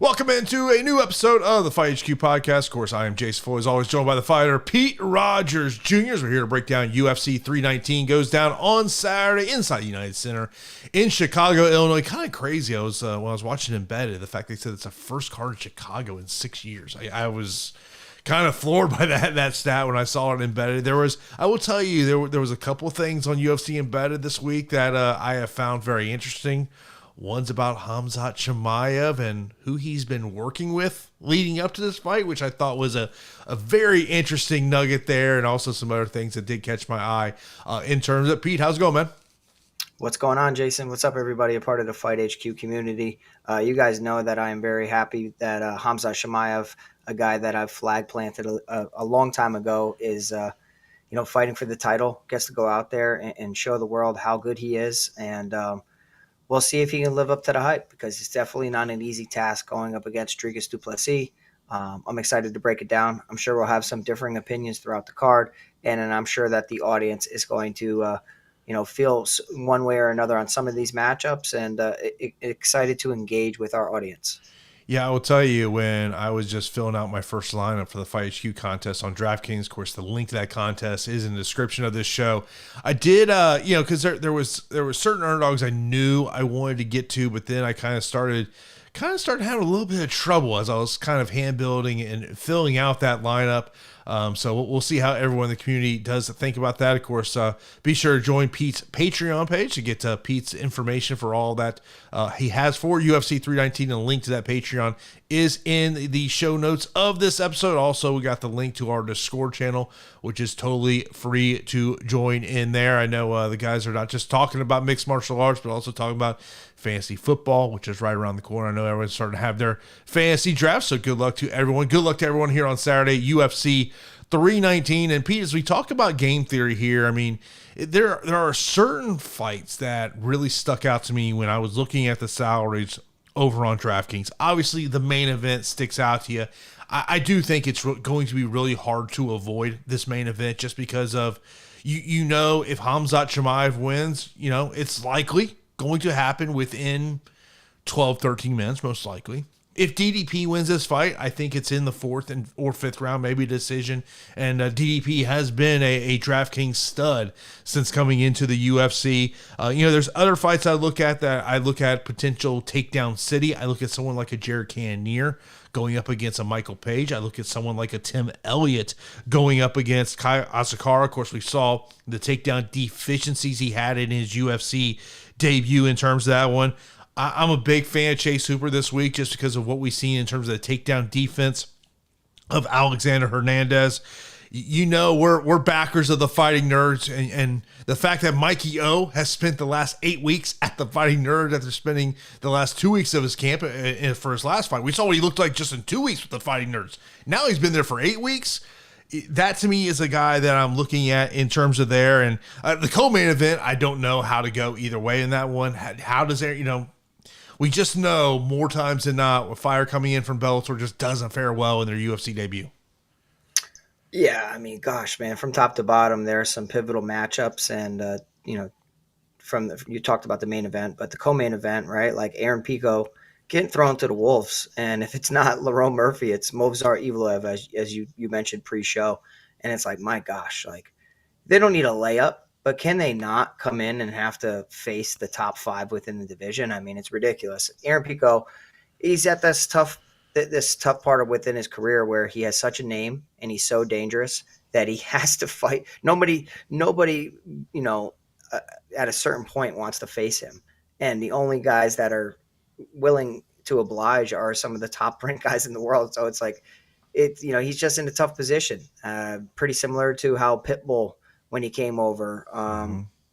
Welcome into a new episode of the Fight HQ podcast. Of course, I am Jason Floyd, as always, joined by the fighter Pete Rogers Jr. We're here to break down UFC 319. Goes down on Saturday inside the United Center in Chicago, Illinois. Kind of crazy. When I was watching Embedded, the fact they said it's the first card in Chicago in 6 years. I was kind of floored by that stat when I saw it embedded. I will tell you, there was a couple of things on UFC Embedded this week that I have found very interesting. One's about 𝗲𝗄𝘁 𝘀𝘀 and who he's been working with leading up to this fight, which I thought was a very interesting nugget there, and also some other things that did catch my eye in terms of Pete. How's it going, man? What's going on, Jason? What's up, everybody? A part of the Fight HQ community. You guys know that I am very happy that 𝗲𝗄𝘁 𝘀𝘀, a guy that I've flag planted a long time ago, is fighting for the title. Gets to go out there and show the world how good he is, and we'll see if he can live up to the hype, because it's definitely not an easy task going up against 𝗃𝐢𝐬𝐴 𝗃𝐢𝐻. I'm excited to break it down. I'm sure we'll have some differing opinions throughout the card, and I'm sure that the audience is going to feel one way or another on some of these matchups, and excited to engage with our audience. Yeah, I will tell you, when I was just filling out my first lineup for the Fight HQ contest on DraftKings, of course, the link to that contest is in the description of this show. I did, because there was certain underdogs I knew I wanted to get to, but then I kind of started having a little bit of trouble as I was kind of hand building and filling out that lineup. So we'll see how everyone in the community does think about that. Of course, be sure to join Pete's Patreon page to get Pete's information for all that he has for UFC 319. And a link to that Patreon is in the show notes of this episode. Also, we got the link to our Discord channel, which is totally free to join in there. I know the guys are not just talking about mixed martial arts, but also talking about fantasy football, which is right around the corner. I know everyone's starting to have their fantasy drafts, so good luck to everyone. Good luck to everyone here on Saturday, UFC 319. And Pete, as we talk about game theory here, I mean, there are certain fights that really stuck out to me when I was looking at the salaries over on DraftKings. Obviously, the main event sticks out to you. I do think it's going to be really hard to avoid this main event, just because of, if 𝗲𝗁𝘁 𝘀𝘀 wins, it's likely going to happen within 12, 13 minutes, most likely. If DDP wins this fight, I think it's in the fourth or fifth round, maybe a decision. And DDP has been a DraftKings stud since coming into the UFC. There's other fights I look at potential takedown city. I look at someone like a Jared Cannonier going up against a Michael Page. I look at someone like a Tim Elliott going up against Kai Asakara. Of course, we saw the takedown deficiencies he had in his UFC debut in terms of that one. I'm a big fan of Chase Hooper this week, just because of what we've seen in terms of the takedown defense of Alexander Hernandez. We're backers of the Fighting Nerds, and the fact that Mikey O has spent the last 8 weeks at the Fighting Nerds after spending the last 2 weeks of his camp for his last fight. We saw what he looked like just in 2 weeks with the Fighting Nerds. Now he's been there for 8 weeks. That, to me, is a guy that I'm looking at in terms of there. And the co-main event, I don't know how to go either way in that one. How does there, we just know more times than not, a fighter coming in from Bellator just doesn't fare well in their UFC debut. Yeah, I mean, gosh, man, from top to bottom, there are some pivotal matchups. And, you talked about the main event, but the co-main event, right? Like Aaron Pico getting thrown to the wolves. And if it's not Lerone Murphy, it's Movsar Evloev, as you mentioned pre-show. And it's like, my gosh, like, they don't need a layup. But can they not come in and have to face the top five within the division? I mean, it's ridiculous. Aaron Pico, he's at this tough part of within his career where he has such a name and he's so dangerous that he has to fight. Nobody, at a certain point wants to face him. And the only guys that are willing to oblige are some of the top ranked guys in the world. So it's like, he's just in a tough position. Pretty similar to how Pitbull, when he came over,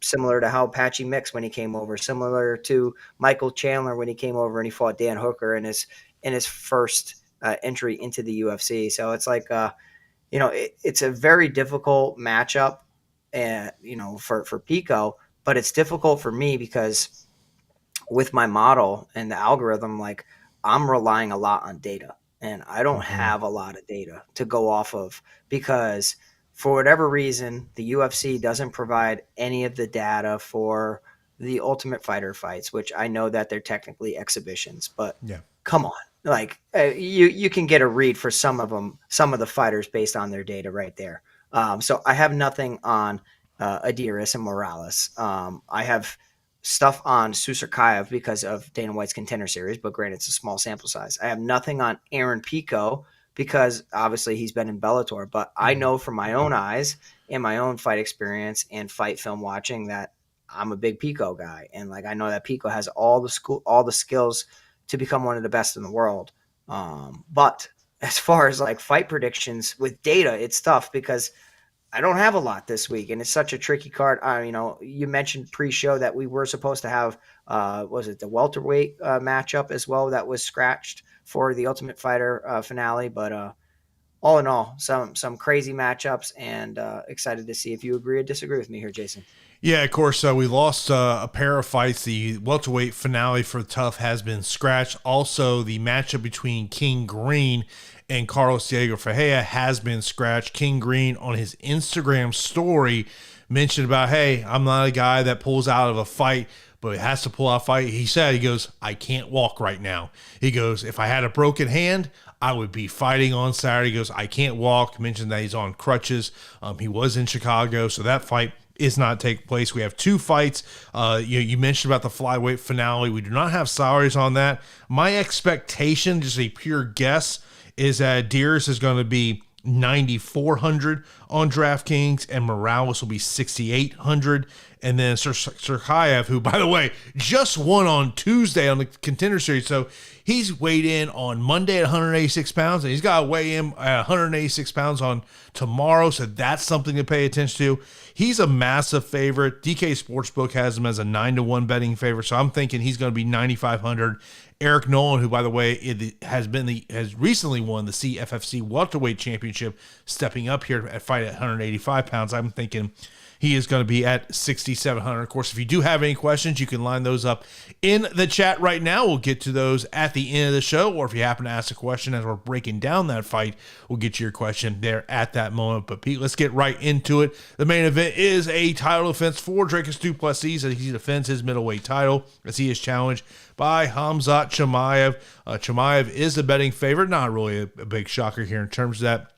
similar to how 𝗵𝐻𝑒 Mix when he came over, similar to Michael Chandler when he came over and he fought Dan Hooker in his first entry into the UFC. So it's like, it's a very difficult matchup, for Pico, but it's difficult for me because with my model and the algorithm, like, I'm relying a lot on data, and I don't have a lot of data to go off of, because for whatever reason, the UFC doesn't provide any of the data for the Ultimate Fighter fights, which I know that they're technically exhibitions, but come on. like you can get a read for some of them, some of the fighters based on their data right there. So I have nothing on Adiris and Morales. I have stuff on 𝗬𝗓 because of Dana White's Contender Series, but granted, it's a small sample size. I have nothing on 𝗵𝗗𝗄𝗃 because obviously he's been in Bellator, but I know from my own eyes and my own fight experience and fight film watching that I'm a big Pico guy, and like I know that Pico has all the skills to become one of the best in the world. But as far as like fight predictions with data, it's tough because I don't have a lot this week, and it's such a tricky card. You mentioned pre-show that we were supposed to have, was it the welterweight matchup as well that was scratched for the Ultimate Fighter finale, but all in all, some crazy matchups, and excited to see if you agree or disagree with me here, Jason. Yeah, of course, we lost a pair of fights. The welterweight finale for Tough has been scratched. Also, the matchup between King Green and Carlos Diego Ferreira has been scratched. King Green on his Instagram story mentioned about, hey, I'm not a guy that pulls out of a fight, but has to pull out a fight. He said, he goes, I can't walk right now. He goes, if I had a broken hand, I would be fighting on Saturday. He goes, I can't walk. Mentioned that he's on crutches. He was in Chicago, so that fight is not take place. We have two fights. You mentioned about the flyweight finale. We do not have salaries on that. My expectation, just a pure guess, is that Deers is going to be 9,400 on DraftKings, and Morales will be 6,800. And then 𝗬𝗓, who, by the way, just won on Tuesday on the Contender Series. So he's weighed in on Monday at 186 pounds, and he's got to weigh in at 186 pounds on tomorrow. So that's something to pay attention to. He's a massive favorite. DK Sportsbook has him as a 9-1 betting favorite. So I'm thinking he's going to be 9,500. Eric Nolan, who, by the way, has recently won the CFFC Welterweight Championship, stepping up here at fight at 185 pounds. I'm thinking he is going to be at 6,700. Of course, if you do have any questions, you can line those up in the chat right now. We'll get to those at the end of the show, or if you happen to ask a question as we're breaking down that fight, we'll get to your question there at that moment. But Pete, let's get right into it. The main event is a title defense for Dricus du Plessis as he defends his middleweight title as he is challenged by 𝗵𝗁 Chimaev. Chimaev is a betting favorite. Not really a big shocker here in terms of that.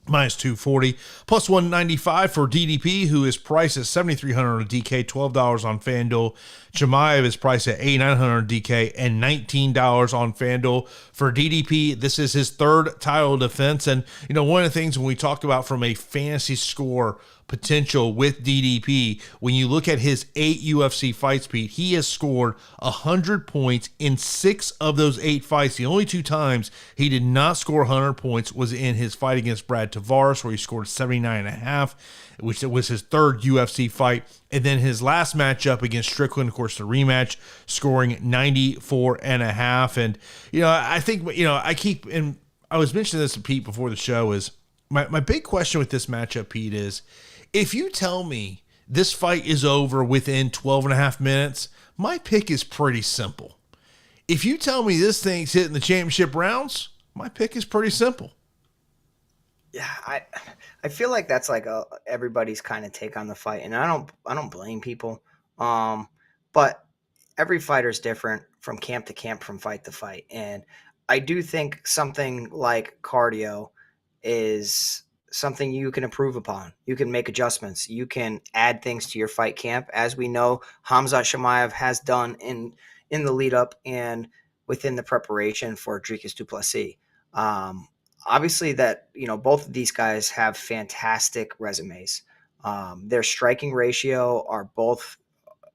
Minus 240, plus 195 for DDP, who is priced at 7,300 on DK, $12 on FanDuel. Chimaev is priced at 8,900 on DK and $19 on FanDuel. For DDP, this is his third title defense. And, one of the things when we talk about from a fantasy score potential with DDP, when you look at his 8 UFC fights, Pete, he has scored 100 points in 6 of those 8 fights. The only 2 times he did not score 100 points was in his fight against Brad Tavares, where he scored 79.5, which was his third UFC fight. And then his last matchup against Strickland, of course, the rematch, scoring 94.5. And, I think, I was mentioning this to Pete before the show, is my big question with this matchup, Pete, is if you tell me this fight is over within 12 and a half minutes, my pick is pretty simple. If you tell me this thing's hitting the championship rounds, my pick is pretty simple. Yeah, I feel like that's like everybody's kind of take on the fight, and I don't blame people. But every fighter's different from camp to camp, from fight to fight, and I do think something like cardio is something you can improve upon. You can make adjustments. You can add things to your fight camp, as we know 𝗵𝗁 Chimaev has done in the lead up and within the preparation for Dricus du Plessis. Obviously that, both of these guys have fantastic resumes. Their striking ratio are both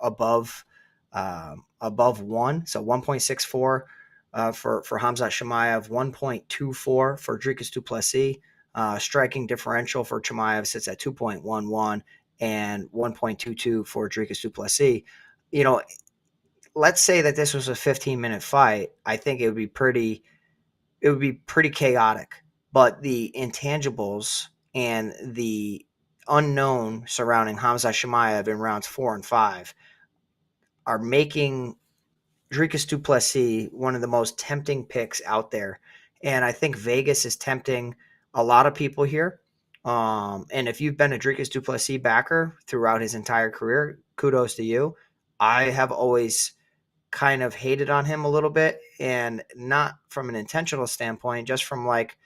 above 1, so 1.64 for 𝗵𝗁 Chimaev, 1.24 for Dricus du Plessis. Striking differential for Chimaev sits at 2.11 and 1.22 for Dricus du Plessis. Let's say that this was a 15-minute fight. I think it would be pretty chaotic, but the intangibles and the unknown surrounding 𝗵𝗁 Chimaev in rounds 4 and 5 are making Dricus du Plessis one of the most tempting picks out there. And I think Vegas is tempting a lot of people here. And if you've been a Dricus du Plessis backer throughout his entire career, kudos to you. I have always kind of hated on him a little bit, and not from an intentional standpoint, just from like,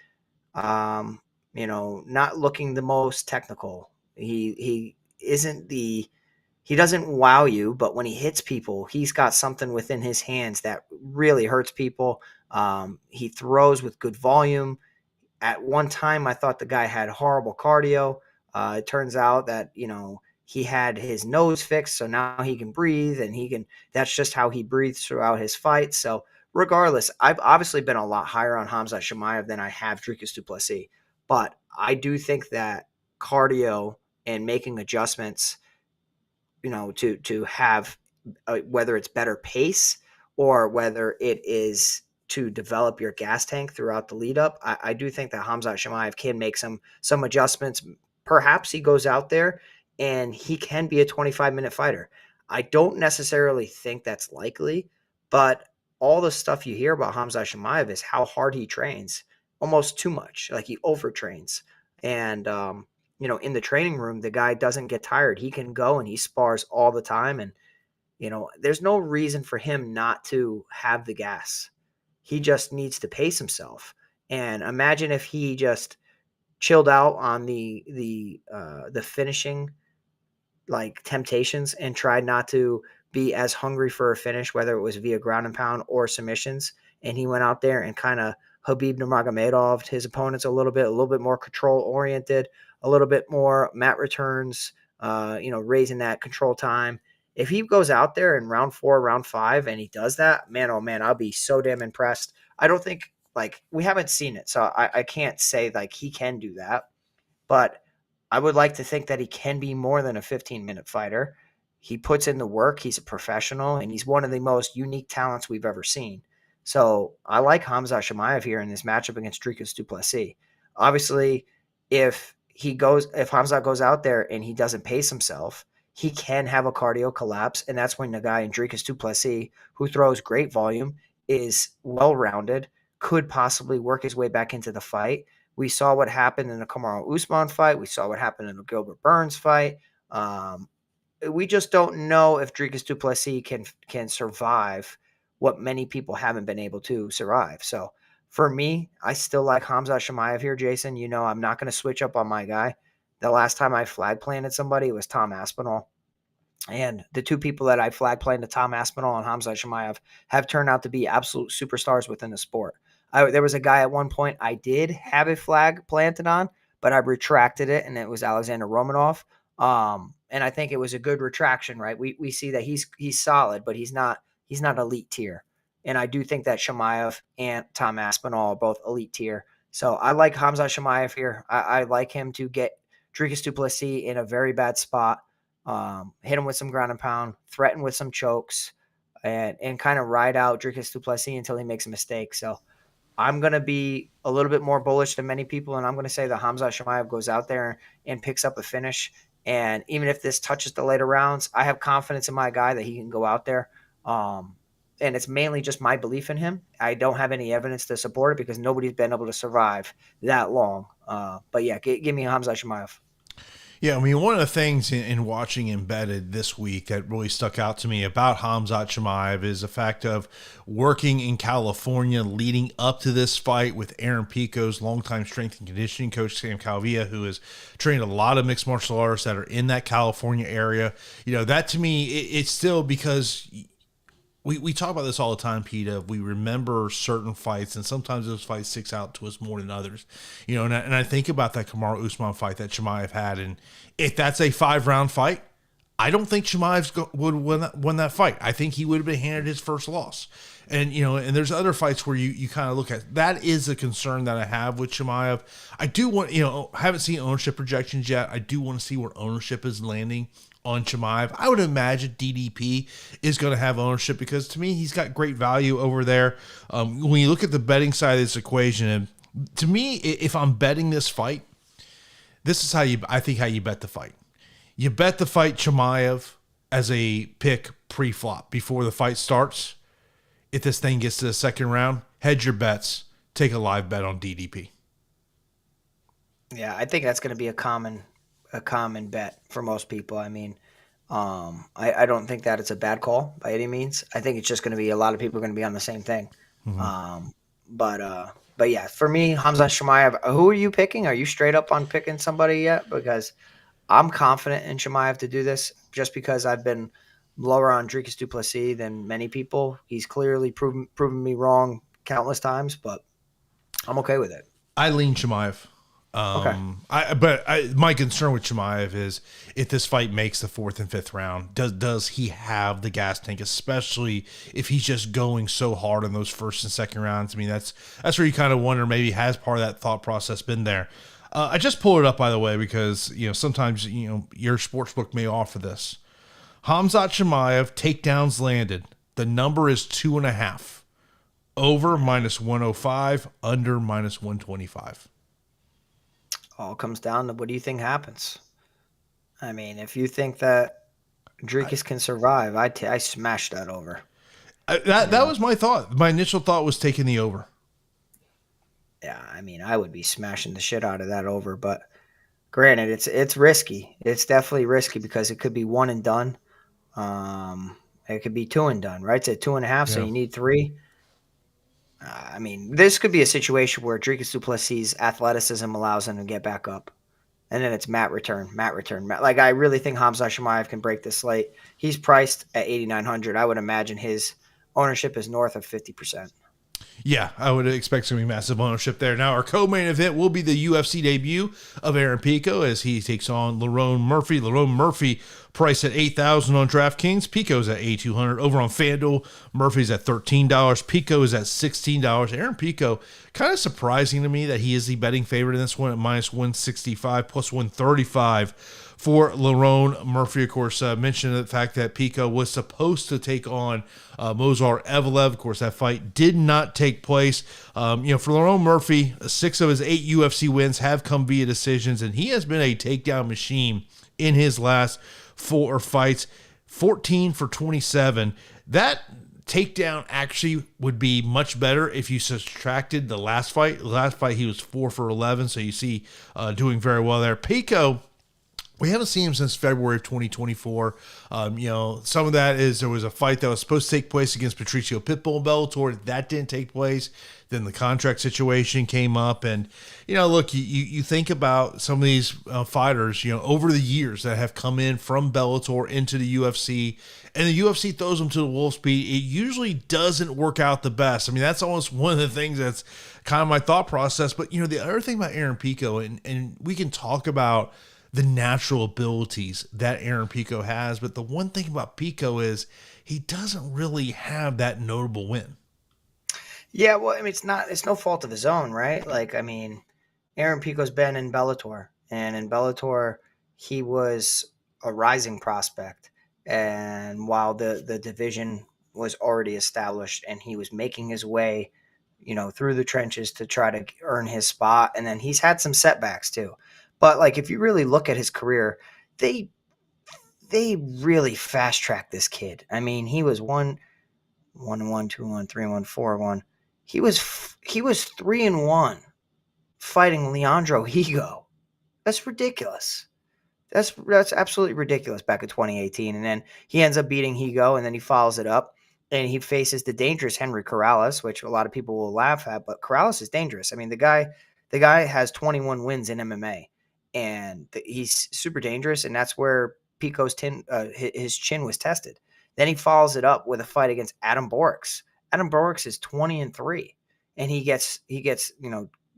not looking the most technical. He isn't he doesn't wow you, but when he hits people, he's got something within his hands that really hurts people. He throws with good volume. At one time, I thought the guy had horrible cardio. It turns out that, he had his nose fixed, so now he can breathe, and that's just how he breathes throughout his fights. So regardless, I've obviously been a lot higher on hamzat Chimaev than I have Dricus du Plessis, but I do think that cardio and making adjustments, to have, whether it's better pace or whether it is to develop your gas tank throughout the lead up, I do think that 𝗲𝗄𝘅 Chimaev can make some adjustments. Perhaps he goes out there and he can be a 25-minute fighter. I don't necessarily think that's likely, but all the stuff you hear about 𝗲𝗄𝘅 Chimaev is how hard he trains, almost too much. Like, he overtrains. And in the training room, the guy doesn't get tired. He can go and he spars all the time. And, there's no reason for him not to have the gas. He just needs to pace himself. And imagine if he just chilled out on the finishing, like, temptations, and tried not to be as hungry for a finish, whether it was via ground and pound or submissions. And he went out there and kind of Khabib Nurmagomedov his opponents a little bit more control oriented, a little bit more mat returns, raising that control time. If he goes out there in round 4, round 5, and he does that, man, oh man, I'll be so damn impressed. I don't think, like, we haven't seen it, so I can't say like he can do that, but I would like to think that he can be more than a 15-minute fighter. He puts in the work. He's a professional, and he's one of the most unique talents we've ever seen. So I like 𝗲𝗄𝘅 Chimaev here in this matchup against Dricus du Plessis. Obviously, if 𝗲𝗄𝘅 goes out there and he doesn't pace himself, he can have a cardio collapse, and that's when the guy in Dricus du Plessis, who throws great volume, is well-rounded, could possibly work his way back into the fight. We saw what happened in the Kamaru Usman fight. We saw what happened in the Gilbert Burns fight. We just don't know if Dricus du Plessis can survive what many people haven't been able to survive. So for me, I still like 𝗲𝗄𝘅 Chimaev here, Jason. I'm not going to switch up on my guy. The last time I flag planted somebody, it was Tom Aspinall. And the two people that I flag planted, Tom Aspinall and 𝗲𝗄𝘅 Chimaev, have turned out to be absolute superstars within the sport. There was a guy at one point I did have a flag planted on, but I retracted it, and it was Alexander Romanov. And I think it was a good retraction, right? We see that he's solid, but he's not elite tier. And I do think that Chimaev and Tom Aspinall are both elite tier. So I like 𝗲𝗄𝘅 Chimaev here. I like him to get Dricus du Plessis in a very bad spot, hit him with some ground and pound, threaten with some chokes, and kind of ride out Dricus du Plessis until he makes a mistake. So I'm going to be a little bit more bullish than many people, and I'm going to say that 𝗲𝗄𝘅 Chimaev goes out there and picks up a finish. And even if this touches the later rounds, I have confidence in my guy that he can go out there. And it's mainly just my belief in him. I don't have any evidence to support it because nobody's been able to survive that long. But yeah, give me 𝗲𝗄𝘅 Chimaev. Yeah, I mean, one of the things in watching Embedded this week that really stuck out to me about 𝗲𝗄𝘅 Chimaev is the fact of working in California leading up to this fight with Aaron Pico's longtime strength and conditioning coach, Sam 𝗏𝗏, who has trained a lot of mixed martial artists that are in that California area. That to me, it's still because we talk about this all the time, Peter. We remember certain fights, and sometimes those fights sticks out to us more than others. And I think about that Kamaru Usman fight that Chimaev had, and if that's a 5-round fight, I don't think Chimaev would win that fight. I think he would have been handed his first loss. And and there's other fights where you kind of look at that is a concern that I have with Chimaev. I do want haven't seen ownership projections yet. I do want to see where ownership is landing on Chimaev. I would imagine DDP is going to have ownership because to me he's got great value over there. When you look at the betting side of this equation, and to me, if I'm betting this fight, this is how you bet the fight. You bet the fight Chimaev as a pick pre-flop before the fight starts. If this thing gets to the second round, hedge your bets. Take a live bet on DDP. Yeah, I think that's going to be a common bet for most people. I mean, I don't think that it's a bad call by any means. I think it's just going to be a lot of people are going to be on the same thing. Mhm. Um, but yeah, for me, Hamza Chimaev. Who are you picking? Are you straight up on picking somebody yet? Because I'm confident in Chimaev to do this, just because I've been lower on 𝗃𝐸𝐻 du Plessis than many people. He's clearly proven me wrong countless times, but I'm okay with it. I lean Chimaev. Okay. My concern with Chimaev is if this fight makes the fourth and fifth round, does he have the gas tank, especially if he's just going so hard in those first and second rounds? I mean, that's where you kind of wonder, maybe has part of that thought process been there. I just pulled it up, by the way, because sometimes your sports book may offer this. Khamzat Chimaev takedowns landed. The number is 2.5. Over -105, under -125. All comes down to, what do you think happens? I mean, if you think that 𝗃𝐸𝐻 can survive, I smashed that over. That was my thought. My initial thought was taking the over. Yeah, I mean, I would be smashing the shit out of that over, but granted, it's risky. It's definitely risky because it could be one and done. It could be two and done, right? It's at 2.5, so Yeah. you need 3. I mean, this could be a situation where 𝗃𝐸𝐻 du Plessis' athleticism allows him to get back up. And then it's Matt return. Like, I really think Khamzat Chimaev can break this slate. He's priced at 8,900. I would imagine his ownership is north of 50%. Yeah, I would expect some massive ownership there. Now, our co-main event will be the UFC debut of Aaron Pico as he takes on Lerone Murphy. Lerone Murphy priced at $8,000 on DraftKings. Pico's at $8,200 over on FanDuel. Murphy's at $13. Pico is at $16. Aaron Pico, kind of surprising to me that he is the betting favorite in this one at -165, +135. For Lerone Murphy, of course, mentioned the fact that Pico was supposed to take on Movsar Evloev. Of course, that fight did not take place. For Lerone Murphy, 6 of his 8 UFC wins have come via decisions, and he has been a takedown machine in his last 4 fights. 14 for 27. That takedown actually would be much better if you subtracted the last fight. The last fight, he was 4 for 11, so you see doing very well there. Pico, we haven't seen him since February of 2024. Some of that is there was a fight that was supposed to take place against Patricio Pitbull in Bellator. That didn't take place. Then the contract situation came up. And, look, you think about some of these fighters, over the years that have come in from Bellator into the UFC, and the UFC throws them to the wolf speed. It usually doesn't work out the best. I mean, that's almost one of the things that's kind of my thought process. But, the other thing about Aaron Pico, and we can talk about the natural abilities that Aaron Pico has. But the one thing about Pico is he doesn't really have that notable win. Yeah, well, I mean, it's no fault of his own, right? Like, I mean, Aaron Pico's been in Bellator, and in Bellator, he was a rising prospect. And while the division was already established and he was making his way, through the trenches to try to earn his spot. And then he's had some setbacks too. But like, if you really look at his career, they really fast tracked this kid. I mean, he was 1-1, 2-1, 3-1, 4-1. He was 3-1 fighting Leandro Higo. That's ridiculous. That's absolutely ridiculous back in 2018. And then he ends up beating Higo, and then he follows it up, and he faces the dangerous Henry Corrales, which a lot of people will laugh at, but Corrales is dangerous. I mean, the guy has 21 wins in MMA. And he's super dangerous, and that's where Pico's his chin was tested. Then he follows it up with a fight against Adam Borix. Adam Borix is 20-3, and he gets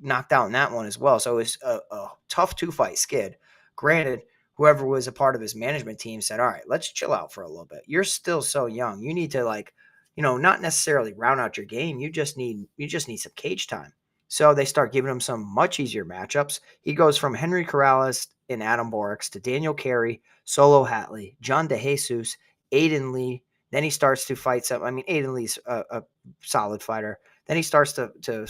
knocked out in that one as well. So it was a tough 2-fight skid. Granted, whoever was a part of his management team said, "All right, let's chill out for a little bit. You're still so young. You need to not necessarily round out your game. You just need some cage time." So they start giving him some much easier matchups. He goes from Henry Corrales and Adam Borix to Daniel Carey, Solo Hatley, John DeJesus, Aiden Lee. Then he starts to fight some. I mean, Aiden Lee's a solid fighter. Then he starts to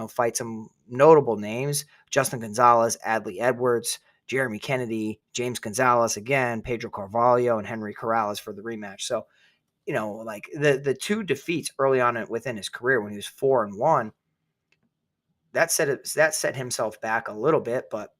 fight some notable names: Justin Gonzalez, Adley Edwards, Jeremy Kennedy, James Gonzalez again, Pedro Carvalho, and Henry Corrales for the rematch. So, like the 2 defeats early on within his career when he was 4-1. That set himself back a little bit, but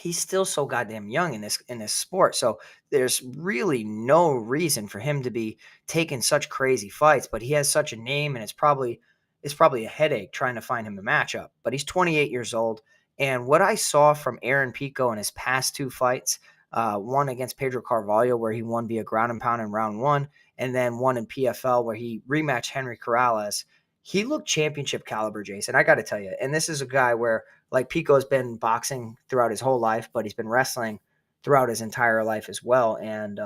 he's still so goddamn young in this sport. So there's really no reason for him to be taking such crazy fights, but he has such a name, and it's probably a headache trying to find him a matchup. But he's 28 years old, and what I saw from Aaron Pico in his past 2 fights, one against Pedro Carvalho where he won via ground and pound in round 1, and then one in PFL where he rematched Henry Corrales. He looked championship caliber, Jason. I got to tell you. And this is a guy where, like, Pico's been boxing throughout his whole life, but he's been wrestling throughout his entire life as well. And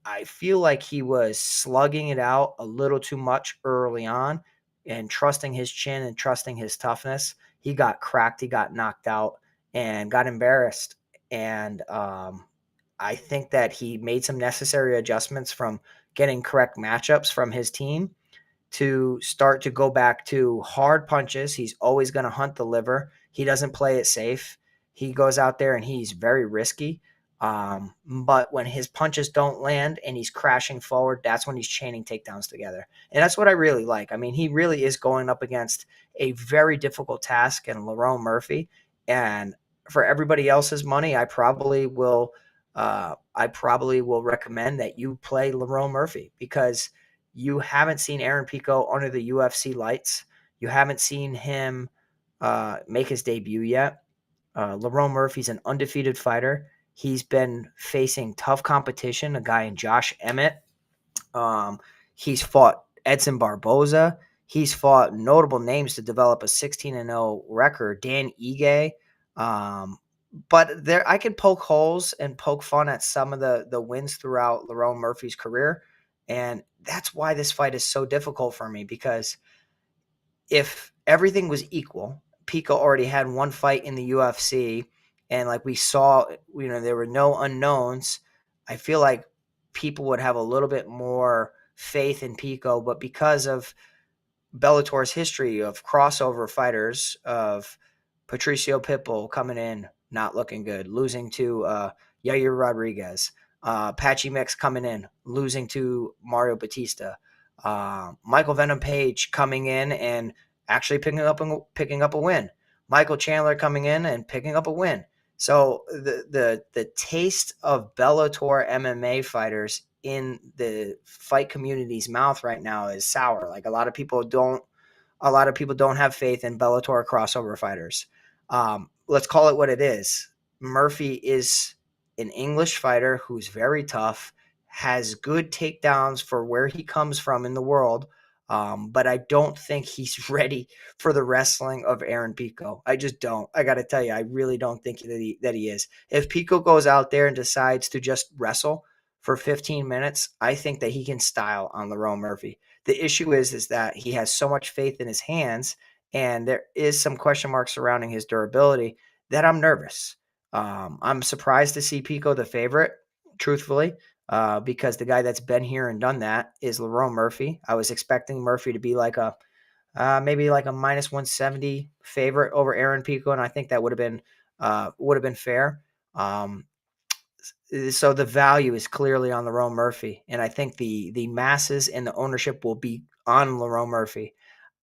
I feel like he was slugging it out a little too much early on and trusting his chin and trusting his toughness. He got cracked, he got knocked out, and got embarrassed. And I think that he made some necessary adjustments from getting correct matchups from his team to start to go back to hard punches. He's always going to hunt the liver. He doesn't play it safe. He goes out there and he's very risky. But when his punches don't land and he's crashing forward, that's when he's chaining takedowns together. And that's what I really like. I mean, he really is going up against a very difficult task in Lerone Murphy. And for everybody else's money, I probably will recommend that you play Lerone Murphy, because you haven't seen Aaron Pico under the UFC lights. You haven't seen him make his debut yet. Lerone Murphy's an undefeated fighter. He's been facing tough competition, a guy in Josh Emmett. He's fought Edson Barboza. He's fought notable names to develop a 16-0 record, Dan Ige. But there, I could poke holes and poke fun at some of the wins throughout Lerone Murphy's career. And that's why this fight is so difficult for me, because if everything was equal, Pico already had one fight in the UFC, and like we saw, there were no unknowns. I feel like people would have a little bit more faith in Pico, but because of Bellator's history of crossover fighters, of Patricio Pitbull coming in, not looking good, losing to Yair Rodriguez, Patchy Mix coming in, losing to Mario Batista, Michael Venom Page coming in and actually picking up a win, Michael Chandler coming in and picking up a win. So the taste of Bellator MMA fighters in the fight community's mouth right now is sour. Like, a lot of people don't have faith in Bellator crossover fighters. Let's call it what it is. Murphy is an English fighter who's very tough, has good takedowns for where he comes from in the world. But I don't think he's ready for the wrestling of Aaron Pico. I just don't. I got to tell you, I really don't think that he is. If Pico goes out there and decides to just wrestle for 15 minutes, I think that he can style on Lerone Murphy. The issue is that he has so much faith in his hands, and there is some question marks surrounding his durability that I'm nervous. I'm surprised to see Pico the favorite, truthfully. Because the guy that's been here and done that is Lerone Murphy. I was expecting Murphy to be like a maybe like a minus 170 favorite over Aaron Pico, and I think that would have been fair. So the value is clearly on Lerone Murphy, and I think the masses and the ownership will be on Lerone Murphy.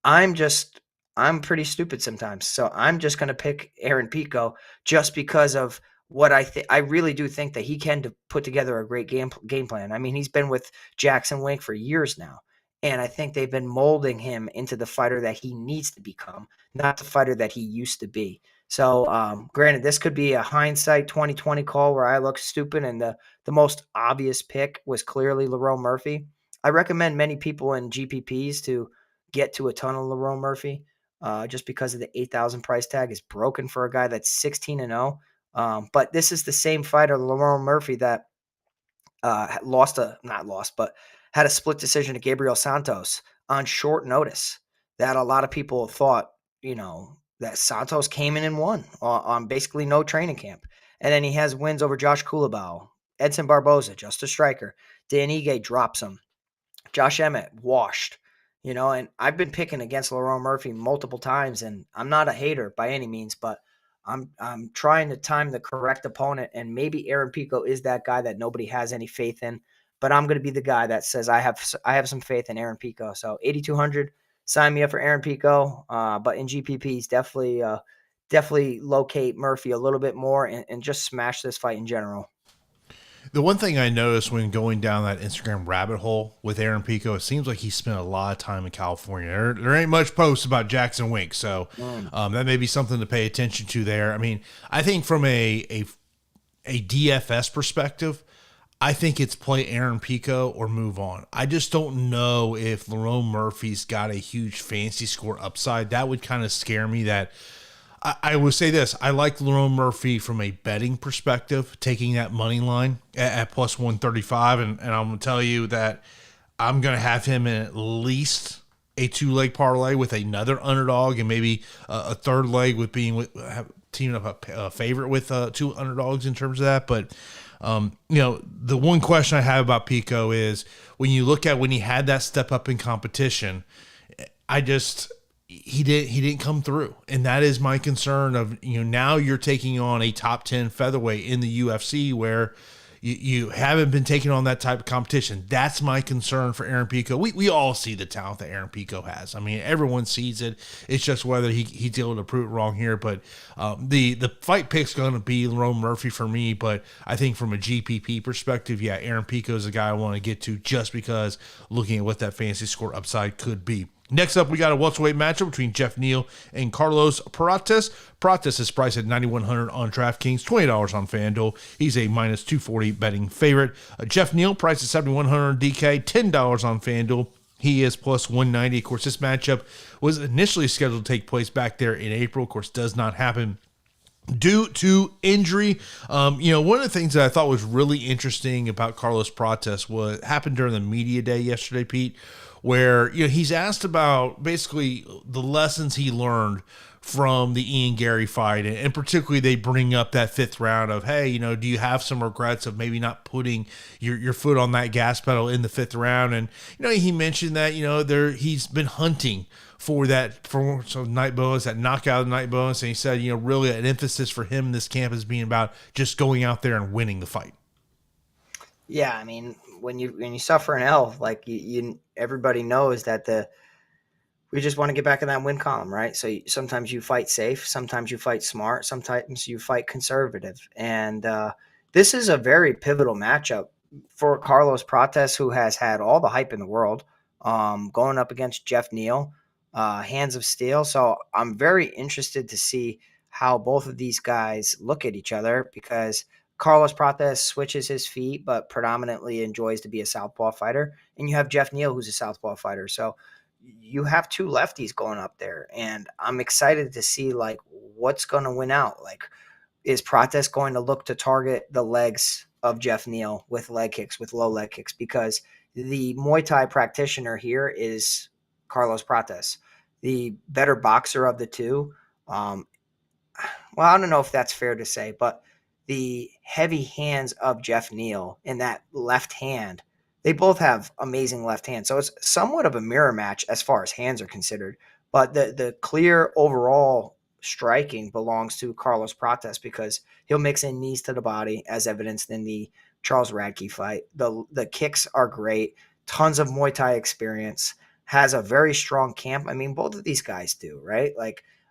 I'm pretty stupid sometimes, so I'm just going to pick Aaron Pico just because of what I think. I really do think that he can put together a great game plan. I mean, he's been with Jackson Wink for years now, and I think they've been molding him into the fighter that he needs to become, not the fighter that he used to be. So, granted, this could be a hindsight 2020 call where I look stupid, and the most obvious pick was clearly Lerone Murphy. I recommend many people in GPPs to get to a ton of Lerone Murphy, just because of the 8,000 price tag is broken for a guy that's 16-0. But this is the same fighter, Lerone Murphy, that but had a split decision to Gabriel Santos on short notice. That a lot of people thought, that Santos came in and won on basically no training camp. And then he has wins over Josh Culibao, Edson Barboza, just a striker. Dan Ige drops him. Josh Emmett washed, and I've been picking against Lerone Murphy multiple times, and I'm not a hater by any means, but I'm trying to time the correct opponent, and maybe Aaron Pico is that guy that nobody has any faith in, but I'm going to be the guy that says I have some faith in Aaron Pico. So 8,200, sign me up for Aaron Pico. But in GPPs, definitely locate Murphy a little bit more and just smash this fight in general. The one thing I noticed when going down that Instagram rabbit hole with Aaron Pico, it seems like he spent a lot of time in California. There ain't much posts about Jackson Wink, so that may be something to pay attention to there. I mean, I think from a DFS perspective, I think it's play Aaron Pico or move on. I just don't know if Lerone Murphy's got a huge fantasy score upside. That would kind of scare me. That I would say this. I like Lerone Murphy from a betting perspective, taking that money line at plus 135. And I'm going to tell you that I'm going to have him in at least a 2-leg parlay with another underdog and maybe a third leg with teaming up a favorite with 2 underdogs in terms of that. But, the one question I have about Pico is when you look at when he had that step up in competition, he didn't come through. And that is my concern of, now you're taking on a top 10 featherweight in the UFC where you haven't been taking on that type of competition. That's my concern for Aaron Pico. We all see the talent that Aaron Pico has. I mean, everyone sees it. It's just whether he's able to prove it wrong here. But the fight pick's going to be Lerone Murphy for me. But I think from a GPP perspective, yeah, Aaron Pico is a guy I want to get to just because looking at what that fantasy score upside could be. Next up, we got a welterweight matchup between Geoff Neal and Carlos Prates. Prates is priced at $9,100 on DraftKings, $20 on FanDuel. He's a minus 240 betting favorite. Geoff Neal priced at $7,100 on DK, $10 on FanDuel. He is plus 190. Of course, this matchup was initially scheduled to take place back there in April. Of course, does not happen due to injury. One of the things that I thought was really interesting about Carlos Prates was happened during the media day yesterday, Pete, where he's asked about basically the lessons he learned from the Ian Gary fight, and particularly they bring up that 5th round of, hey, do you have some regrets of maybe not putting your foot on that gas pedal in the 5th round? And he mentioned that he's been hunting for some night bonus, that knockout night bonus, and he said really an emphasis for him in this camp is being about just going out there and winning the fight. Yeah, I mean, when you suffer an L, like everybody knows that we just want to get back in that win column, right? So sometimes you fight safe, sometimes you fight smart, sometimes you fight conservative, and this is a very pivotal matchup for Carlos Prates, who has had all the hype in the world, going up against Geoff Neal, hands of steel. So I'm very interested to see how both of these guys look at each other, because Carlos Prates switches his feet, but predominantly enjoys to be a southpaw fighter. And you have Geoff Neal, who's a southpaw fighter. So you have 2 lefties going up there. And I'm excited to see, what's going to win out. Is Prates going to look to target the legs of Geoff Neal with leg kicks, with low leg kicks? Because the Muay Thai practitioner here is Carlos Prates, the better boxer of the two. Well, I don't know if that's fair to say, but the heavy hands of Geoff Neal in that left hand, they both have amazing left hands. So it's somewhat of a mirror match as far as hands are considered. But the clear overall striking belongs to Carlos Prates, because he'll mix in knees to the body, as evidenced in the Charles Radke fight. The kicks are great. Tons of Muay Thai experience. Has a very strong camp. I mean, both of these guys do, right?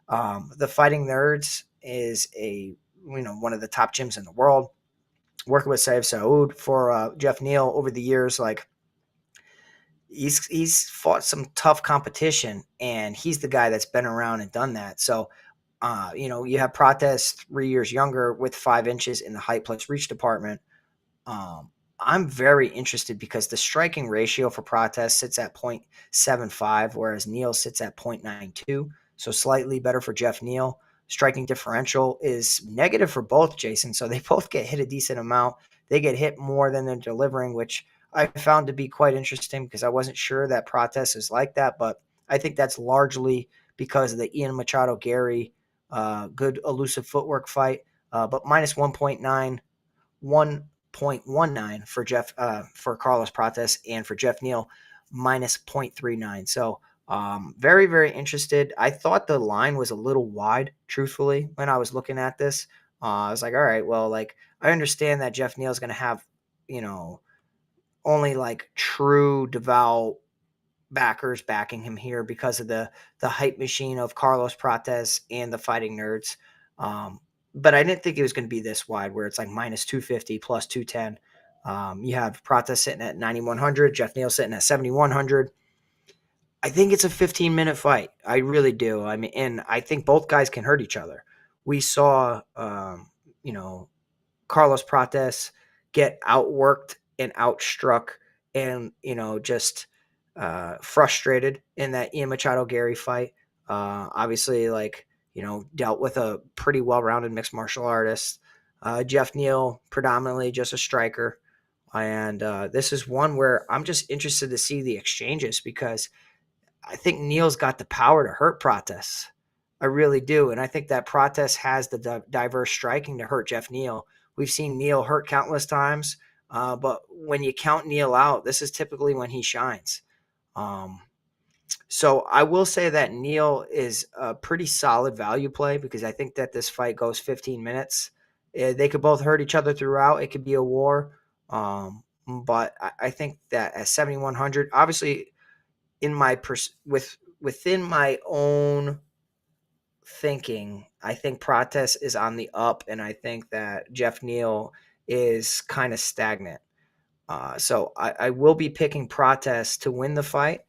The Fighting Nerds is one of the top gyms in the world. Working with Saif Saud for Geoff Neal over the years, he's fought some tough competition, and he's the guy that's been around and done that. So, you have Prates 3 years younger with 5 inches in the height plus reach department. I'm very interested because the striking ratio for Prates sits at 0.75, whereas Neal sits at 0.92. So slightly better for Geoff Neal. Striking differential is negative for both, Jason. So they both get hit a decent amount. They get hit more than they're delivering, which I found to be quite interesting because I wasn't sure that Prates is like that. But I think that's largely because of the Ian Machado Gary good elusive footwork fight. But minus 1.9, 1.19 for Carlos Prates, and for Geoff Neal, minus 0.39. So very, very interested. I thought the line was a little wide, truthfully, when I was looking at this. I was like, all right, well, I understand that Geoff Neal is going to have, only true devout backers backing him here because of the hype machine of Carlos Prates and the Fighting Nerds. But I didn't think it was going to be this wide, where it's like minus 250 plus 210. You have Prates sitting at 9,100, Jeff Neal sitting at 7,100. I think it's a 15-minute fight. I really do. I mean, and I think both guys can hurt each other. We saw, Carlos Prates get outworked and outstruck and, just frustrated in that Ian Machado-Gary fight. Obviously, dealt with a pretty well-rounded mixed martial artist. Jeff Neal, predominantly just a striker. And this is one where I'm just interested to see the exchanges, because I think Neal's got the power to hurt Prates. I really do. And I think that Prates has the diverse striking to hurt Jeff Neal. We've seen Neal hurt countless times, but when you count Neal out, this is typically when he shines. So I will say that Neal is a pretty solid value play, because I think that this fight goes 15 minutes. They could both hurt each other throughout. It could be a war. But I think that at 7,100, obviously, within my own thinking, I think Prates is on the up, and I think that Jeff Neal is kind of stagnant. So I will be picking Prates to win the fight,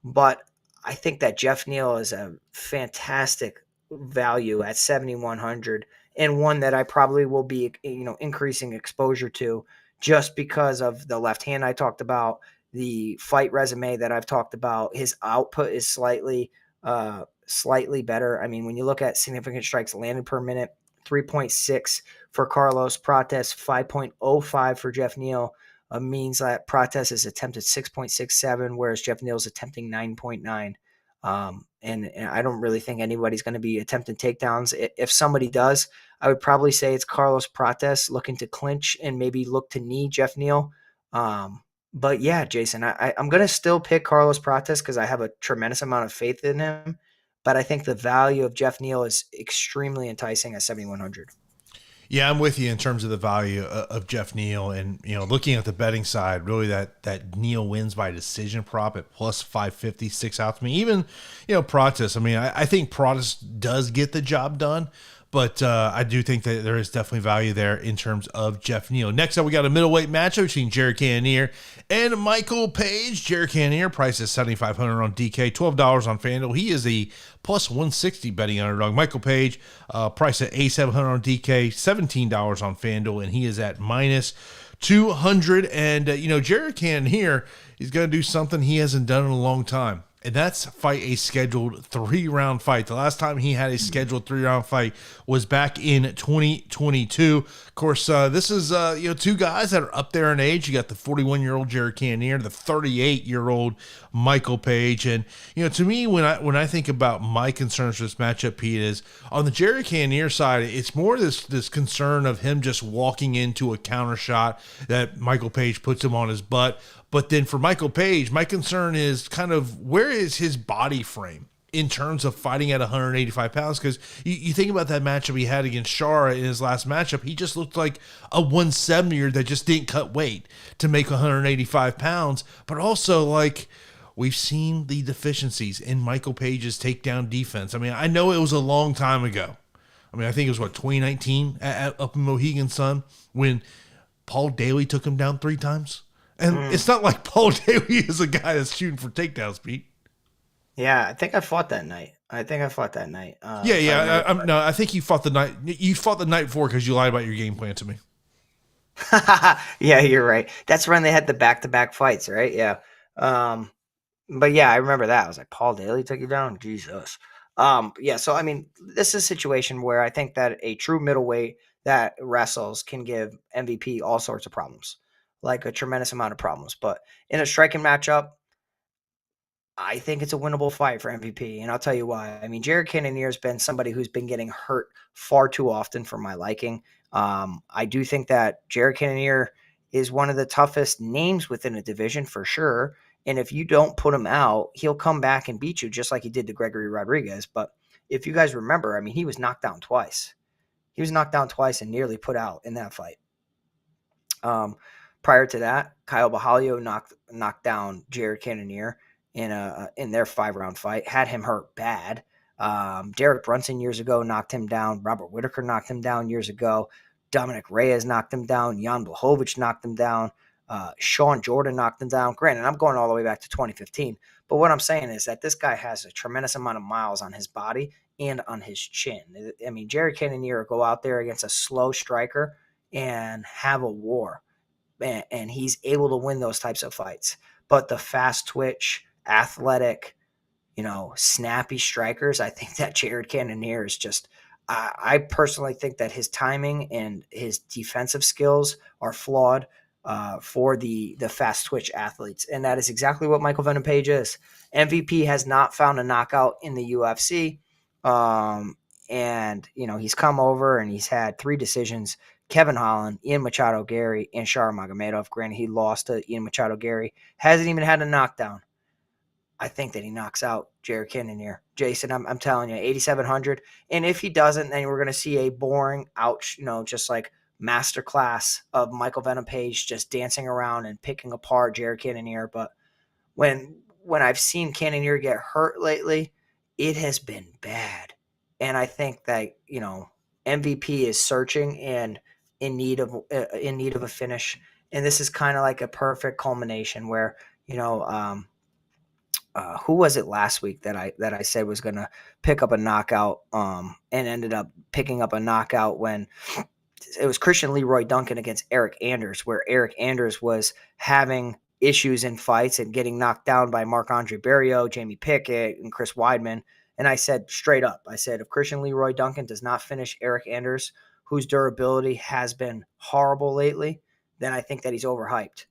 but I think that Jeff Neal is a fantastic value at 7,100, and one that I probably will be, increasing exposure to, just because of the left hand I talked about, the fight resume that I've talked about. His output is slightly better. I mean, when you look at significant strikes landed per minute, 3.6 for Carlos Prates, 5.05 for Jeff Neal, means that Prates has attempted 6.67, whereas Jeff Neal's attempting 9.9. And I don't really think anybody's going to be attempting takedowns. If somebody does, I would probably say it's Carlos Prates looking to clinch and maybe look to knee Jeff Neal. But yeah, Jason, I'm going to still pick Carlos Prates because I have a tremendous amount of faith in him. But I think the value of Jeff Neal is extremely enticing at 7,100. Yeah, I'm with you in terms of the value of Jeff Neal, and looking at the betting side, really that Neal wins by decision prop at plus 550 sticks out to me. Even Prates. I mean, I think Prates does get the job done, but I do think that there is definitely value there in terms of Jeff Neal. Next up, we got a middleweight matchup between Jared Cannonier and Michael Page. Jared Cannonier priced at $7,500 on DK, $12 on FanDuel. He is a plus 160 betting underdog. Michael Page priced at $8,700 on DK, $17 on FanDuel, and he is at minus 200. And Jared Cannonier is going to do something he hasn't done in a long time, and that's fight a scheduled 3-round fight. The last time he had a scheduled 3-round fight was back in 2022. Of course, this is two guys that are up there in age. You got the 41-year-old Jared Cannonier, the 38-year-old Michael Page. And to me, when I think about my concerns for this matchup, Pete, is on the Jared Cannonier side, it's more this concern of him just walking into a counter shot that Michael Page puts him on his butt. But then for Michael Page, my concern is kind of where is his body frame in terms of fighting at 185 pounds? Because you think about that matchup he had against Shara in his last matchup, he just looked like a 170er that just didn't cut weight to make 185 pounds. But also, we've seen the deficiencies in Michael Page's takedown defense. I mean, I know it was a long time ago. I mean, I think it was, 2019 up in Mohegan Sun when Paul Daly took him down 3 times? And it's not like Paul Daly is a guy that's shooting for takedowns, Pete. Yeah, I think I fought that night. I think you fought the night. You fought the night before because you lied about your game plan to me. Yeah, you're right. That's when they had the back-to-back fights, right? Yeah. But yeah, I remember that. I was like, Paul Daly took you down? Jesus. Yeah, so I mean, this is a situation where I think that a true middleweight that wrestles can give MVP all sorts of problems. Like a tremendous amount of problems. But in a striking matchup, I think it's a winnable fight for MVP, and I'll tell you why. I mean, Jared Cannonier has been somebody who's been getting hurt far too often for my liking. I do think that Jared Cannonier is one of the toughest names within a division for sure, and if you don't put him out, he'll come back and beat you just like he did to Gregory Rodriguez. But if you guys remember, I mean, he was knocked down twice. He was knocked down twice and nearly put out in that fight. Prior to that, Kyle Bahalio knocked down Jared Cannonier, in their 5-round fight, had him hurt bad. Derek Brunson years ago knocked him down. Robert Whitaker knocked him down years ago. Dominic Reyes knocked him down. Jan Blachowicz knocked him down. Sean Jordan knocked him down. Granted, I'm going all the way back to 2015. But what I'm saying is that this guy has a tremendous amount of miles on his body and on his chin. I mean, Jared Cannonier go out there against a slow striker and have a war. And he's able to win those types of fights. But the fast twitch, athletic, snappy strikers, I think that Jared Cannonier is just I personally think that his timing and his defensive skills are flawed for the fast twitch athletes. And that is exactly what Michael Venom Page is. MVP has not found a knockout in the UFC. And, he's come over and he's had 3 decisions: Kevin Holland, Ian Machado Gary, and Shamar Magomedov. Granted, he lost to Ian Machado Gary. Hasn't even had a knockdown. I think that he knocks out Jared Cannonier. Jason, I'm telling you, 8,700. And if he doesn't, then we're going to see a boring, just like masterclass of Michael Venom Page just dancing around and picking apart Jared Cannonier. But when I've seen Cannonier get hurt lately, it has been bad. And I think that, MVP is searching and in need of a finish. And this is kind of like a perfect culmination where, who was it last week that I said was going to pick up a knockout and ended up picking up a knockout when it was Christian Leroy Duncan against Eric Anders, where Eric Anders was having issues in fights and getting knocked down by Marc-Andre Barriault, Jamie Pickett, and Chris Weidman. And I said straight up, if Christian Leroy Duncan does not finish Eric Anders, whose durability has been horrible lately, then I think that he's overhyped.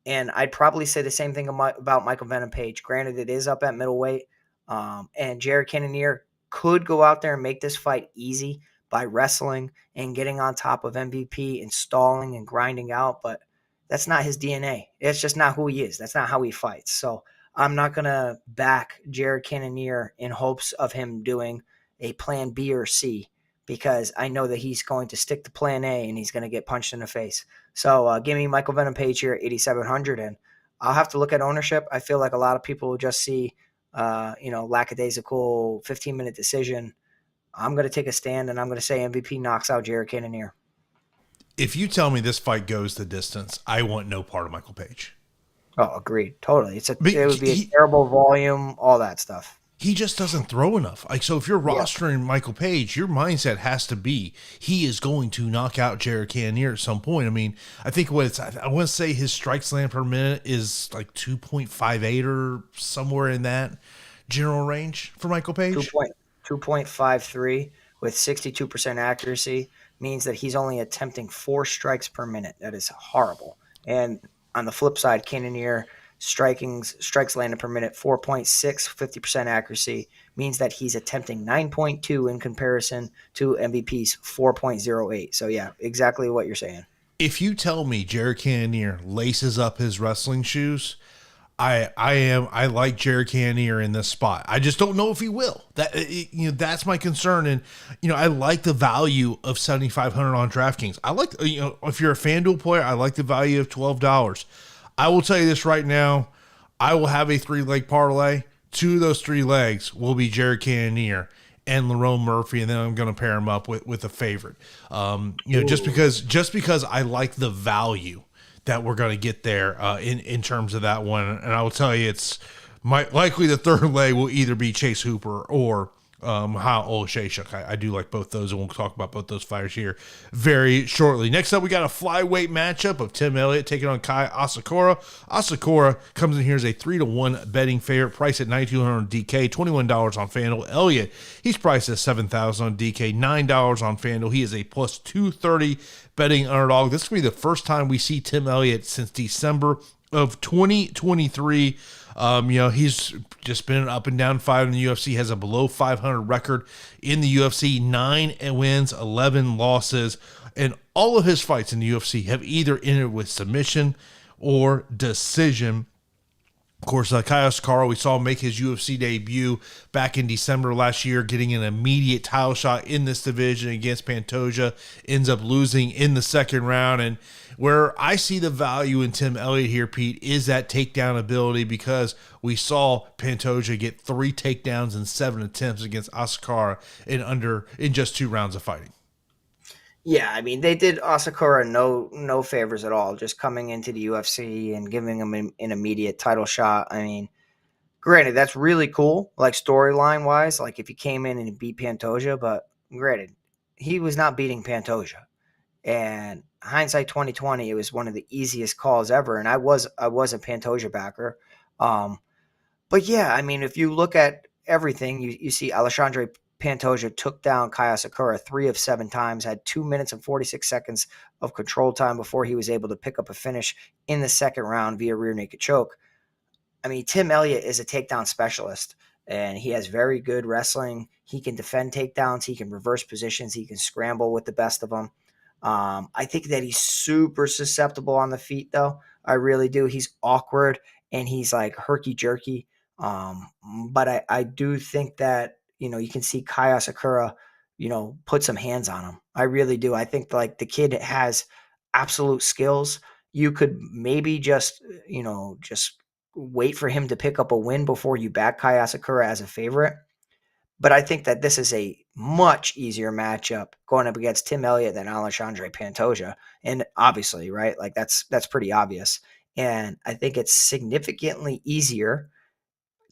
And I'd probably say the same thing about Michael Venom Page. Granted, it is up at middleweight. And Jared Cannonier could go out there and make this fight easy by wrestling and getting on top of MVP and stalling and grinding out. But that's not his DNA. It's just not who he is. That's not how he fights. So I'm not going to back Jared Cannonier in hopes of him doing a plan B or C, because I know that he's going to stick to plan A and he's going to get punched in the face. So give me Michael Venom Page here at 8,700, and I'll have to look at ownership. I feel like a lot of people will just see, lackadaisical 15-minute decision. I'm going to take a stand, and I'm going to say MVP knocks out Jared Cannonier. If you tell me this fight goes the distance, I want no part of Michael Page. Oh, agreed. Totally. It would be a terrible volume, all that stuff. He just doesn't throw enough. So if you're rostering Michael Page, your mindset has to be he is going to knock out Jared Cannonier at some point. I mean, I think I want to say his strikes land per minute is like 2.58 or somewhere in that general range for Michael Page. 2.53 with 62% accuracy means that he's only attempting 4 strikes per minute. That is horrible. And on the flip side, Cannonier strikes landed per minute 4.6, 50% accuracy means that he's attempting 9.2 in comparison to MVP's 4.08. So yeah, exactly what you're saying. If you tell me Jared Cannonier laces up his wrestling shoes, I like Jared Cannonier in this spot. I just don't know if he will. That's my concern. And I like the value of $7,500 on DraftKings. I like if you're a FanDuel player, I like the value of $12. I will tell you this right now. I will have a 3-leg parlay. 2 of those 3 legs will be Jared Cannonier and Lerone Murphy, and then I'm going to pair him up with a favorite. Just because I like the value that we're going to get there in terms of that one. And I will tell you, it's likely the 3rd leg will either be Chase Hooper or 𝗏𝗏𝘁𝘀. I do like both those, and we'll talk about both those fighters here very shortly. Next up, we got a flyweight matchup of Tim Elliott taking on 𝐾𝐲𝐬𝐿𝐴. 𝐾𝐲𝐬𝐿𝐴 comes in here as a 3-1 betting favorite, priced at $9,200 on DK, $21 on FanDuel. Elliott, he's priced at $7,000 on DK, $9 on FanDuel. He is a plus 230 betting underdog. This will be the first time we see Tim Elliott since December of 2023. He's just been an up and down fighter in the UFC, has a below 500 record in the UFC, 9 wins, 11 losses, and all of his fights in the UFC have either ended with submission or decision. Of course, 𝗃𝐬𝐬𝐜, we saw him make his UFC debut back in December last year, getting an immediate title shot in this division against Pantoja, ends up losing in the second round. And where I see the value in Tim Elliott here, Pete, is that takedown ability, because we saw Pantoja get 3 takedowns in 7 attempts against 𝗃𝐬𝐬𝐜 in just 2 rounds of fighting. Yeah, I mean, they did 𝗃𝐬𝐬𝐜 no favors at all, just coming into the UFC and giving him an immediate title shot. I mean, granted, that's really cool, like storyline wise, like if he came in and he beat Pantoja, but granted, he was not beating Pantoja. And hindsight 2020, it was one of the easiest calls ever, and I was a Pantoja backer. But yeah, I mean, if you look at everything, you see Alexandre Pantoja took down 𝗃𝐬𝐬𝐜 3 of 7 times, had 2 minutes and 46 seconds of control time before he was able to pick up a finish in the second round via rear naked choke. I mean, Tim Elliott is a takedown specialist, and he has very good wrestling. He can defend takedowns. He can reverse positions. He can scramble with the best of them. I think that he's super susceptible on the feet, though. I really do. He's awkward, and he's like herky-jerky. But I do think that, you can see 𝗃𝐬𝐬𝐜, put some hands on him. I really do. I think like the kid has absolute skills. You could maybe just wait for him to pick up a win before you back 𝗃𝐬𝐬𝐜 as a favorite. But I think that this is a much easier matchup going up against Tim Elliott than Alexandre Pantoja. And obviously, right? Like that's pretty obvious. And I think it's significantly easier.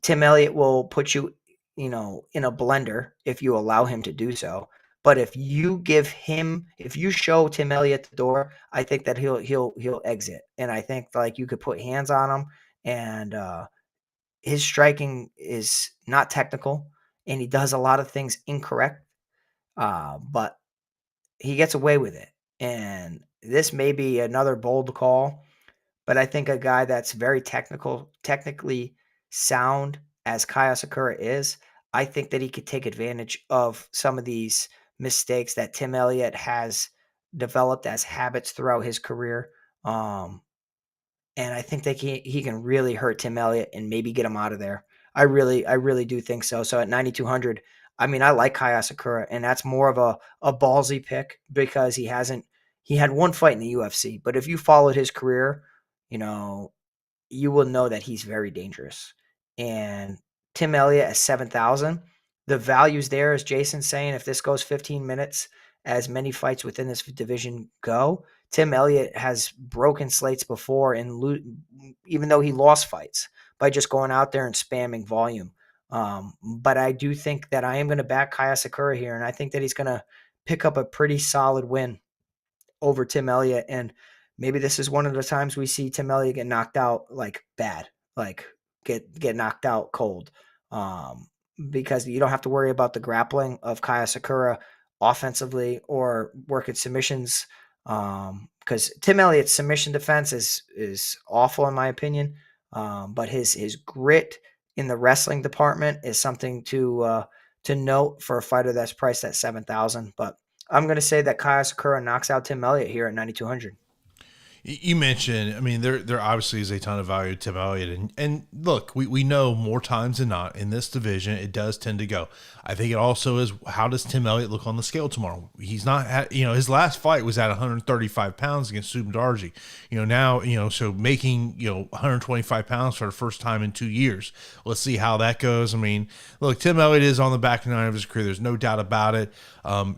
Tim Elliott will put you, in a blender if you allow him to do so. But if you show Tim Elliott the door, I think that he'll exit. And I think like you could put hands on him, and his striking is not technical, and he does a lot of things incorrect. But he gets away with it. And this may be another bold call, but I think a guy that's very technically sound as 𝗃𝐬𝐬𝐜 is, I think that he could take advantage of some of these mistakes that Tim Elliott has developed as habits throughout his career. And I think that he can really hurt Tim Elliott and maybe get him out of there. I really do think so. So at 9,200, I mean, I like 𝗃𝐬𝐬𝐜, and that's more of a ballsy pick because he had one fight in the UFC. But if you followed his career, you will know that he's very dangerous. And Tim Elliott at 7,000, the value's there, as Jason's saying. If this goes 15 minutes, as many fights within this division go, Tim Elliott has broken slates before, and even though he lost fights by just going out there and spamming volume. But I do think that I am going to back 𝗃𝐬𝐬𝐜 here, and I think that he's going to pick up a pretty solid win over Tim Elliott. And maybe this is one of the times we see Tim Elliott get knocked out like bad, like get knocked out cold, because you don't have to worry about the grappling of 𝗃𝐬𝐬𝐜 offensively or working submissions, because Tim Elliott's submission defense is awful in my opinion, but his grit in the wrestling department is something to note for a fighter that's priced at 7,000. But I'm going to say that 𝗃𝐬𝐬𝐜 knocks out Tim Elliott here at 9,200. You mentioned, I mean, there obviously is a ton of value to Tim Elliott. And look, we know more times than not in this division, it does tend to go. I think it also is, how does Tim Elliott look on the scale tomorrow? He's not, his last fight was at 135 pounds against 𝗵𝗏𝗏𝗏. Now, so making, 125 pounds for the first time in 2 years. Let's see how that goes. I mean, look, Tim Elliott is on the back nine of his career. There's no doubt about it.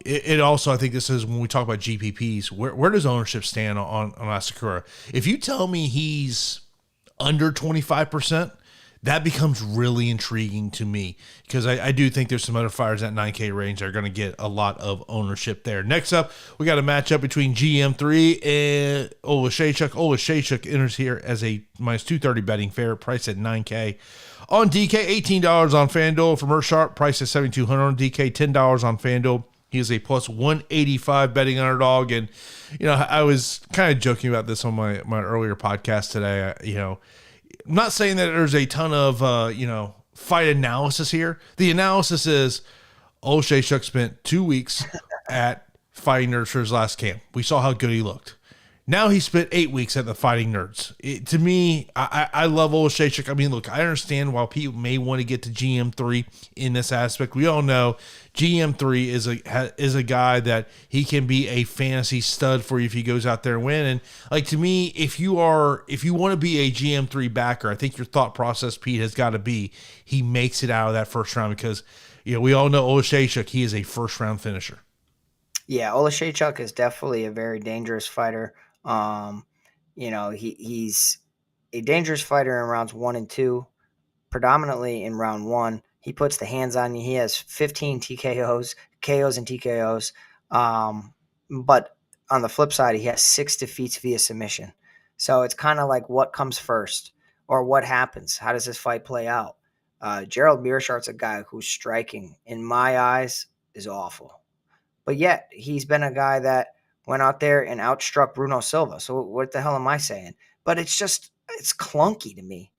It also, I think this is when we talk about GPPs, where does ownership stand on Asakura? If you tell me he's under 25%, that becomes really intriguing to me, because I do think there's some other fighters at 9K range that are going to get a lot of ownership there. Next up, we got a matchup between GM3 and 𝗀𝗏𝘁𝐿. 𝗀𝗏𝘁𝐿 enters here as a minus 230 betting favorite, priced at 9K. On DK, $18 on FanDuel. For Meerschaert, priced at 7,200 on DK, $10 on FanDuel. He is a plus 185 betting underdog. And, I was kind of joking about this on my earlier podcast today. I'm not saying that there's a ton of, fight analysis here. The analysis is 𝗀𝗏𝘁𝐿 spent 2 weeks at Fighting Nurture's last camp. We saw how good he looked. Now he spent 8 weeks at the Fighting Nerds. To me, I love 𝗲𝗁𝘁𝘀. I mean, look, I understand why people may want to get to GM3 in this aspect. We all know GM3 is a guy that he can be a fantasy stud for you if he goes out there and win. And like, to me, if you want to be a GM3 backer, I think your thought process, Pete, has got to be he makes it out of that first round, because we all know 𝗲𝗁𝘁𝘀, he is a first round finisher. Yeah, 𝗲𝗁𝘁𝘀 is definitely a very dangerous fighter. He's a dangerous fighter in rounds 1 and 2. Predominantly in round 1, he puts the hands on you. He has 15 TKOs, KOs, and TKOs. But on the flip side, he has 6 defeats via submission. So it's kind of like, what comes first, or what happens? How does this fight play out? Gerald Meerschaert's a guy who's striking, in my eyes, is awful. But yet, he's been a guy that went out there and outstruck Bruno Silva. So what the hell am I saying? But it's clunky to me.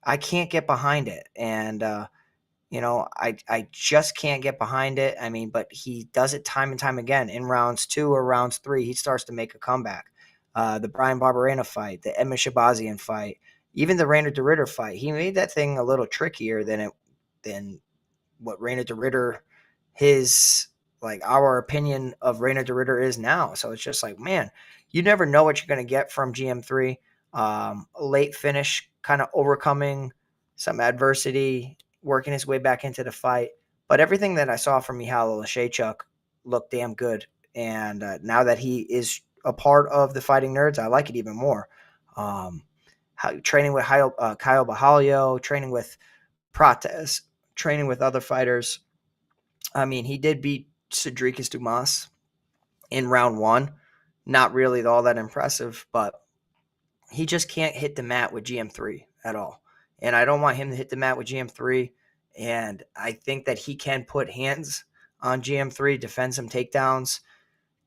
I can't get behind it. And, I just can't get behind it. I mean, but he does it time and time again. In rounds 2 or rounds 3, he starts to make a comeback. The Brian Barberena fight, the Edmen Shahbazyan fight, even the Reinier de Ridder fight. He made that thing a little trickier than what Reinier de Ridder, our opinion of Reinier de Ridder is now. So it's just like, man, you never know what you're going to get from GM3. Late finish, kind of overcoming some adversity, working his way back into the fight. But everything that I saw from 𝗲𝗁𝘁𝘀 looked damn good. And now that he is a part of the Fighting Nerds, I like it even more. Training with Caio Borralho, training with Prates, training with other fighters. I mean, he did beat Cedric Dumas in round 1. Not really all that impressive, but he just can't hit the mat with GM3 at all. And I don't want him to hit the mat with GM3. And I think that he can put hands on GM3, defend some takedowns,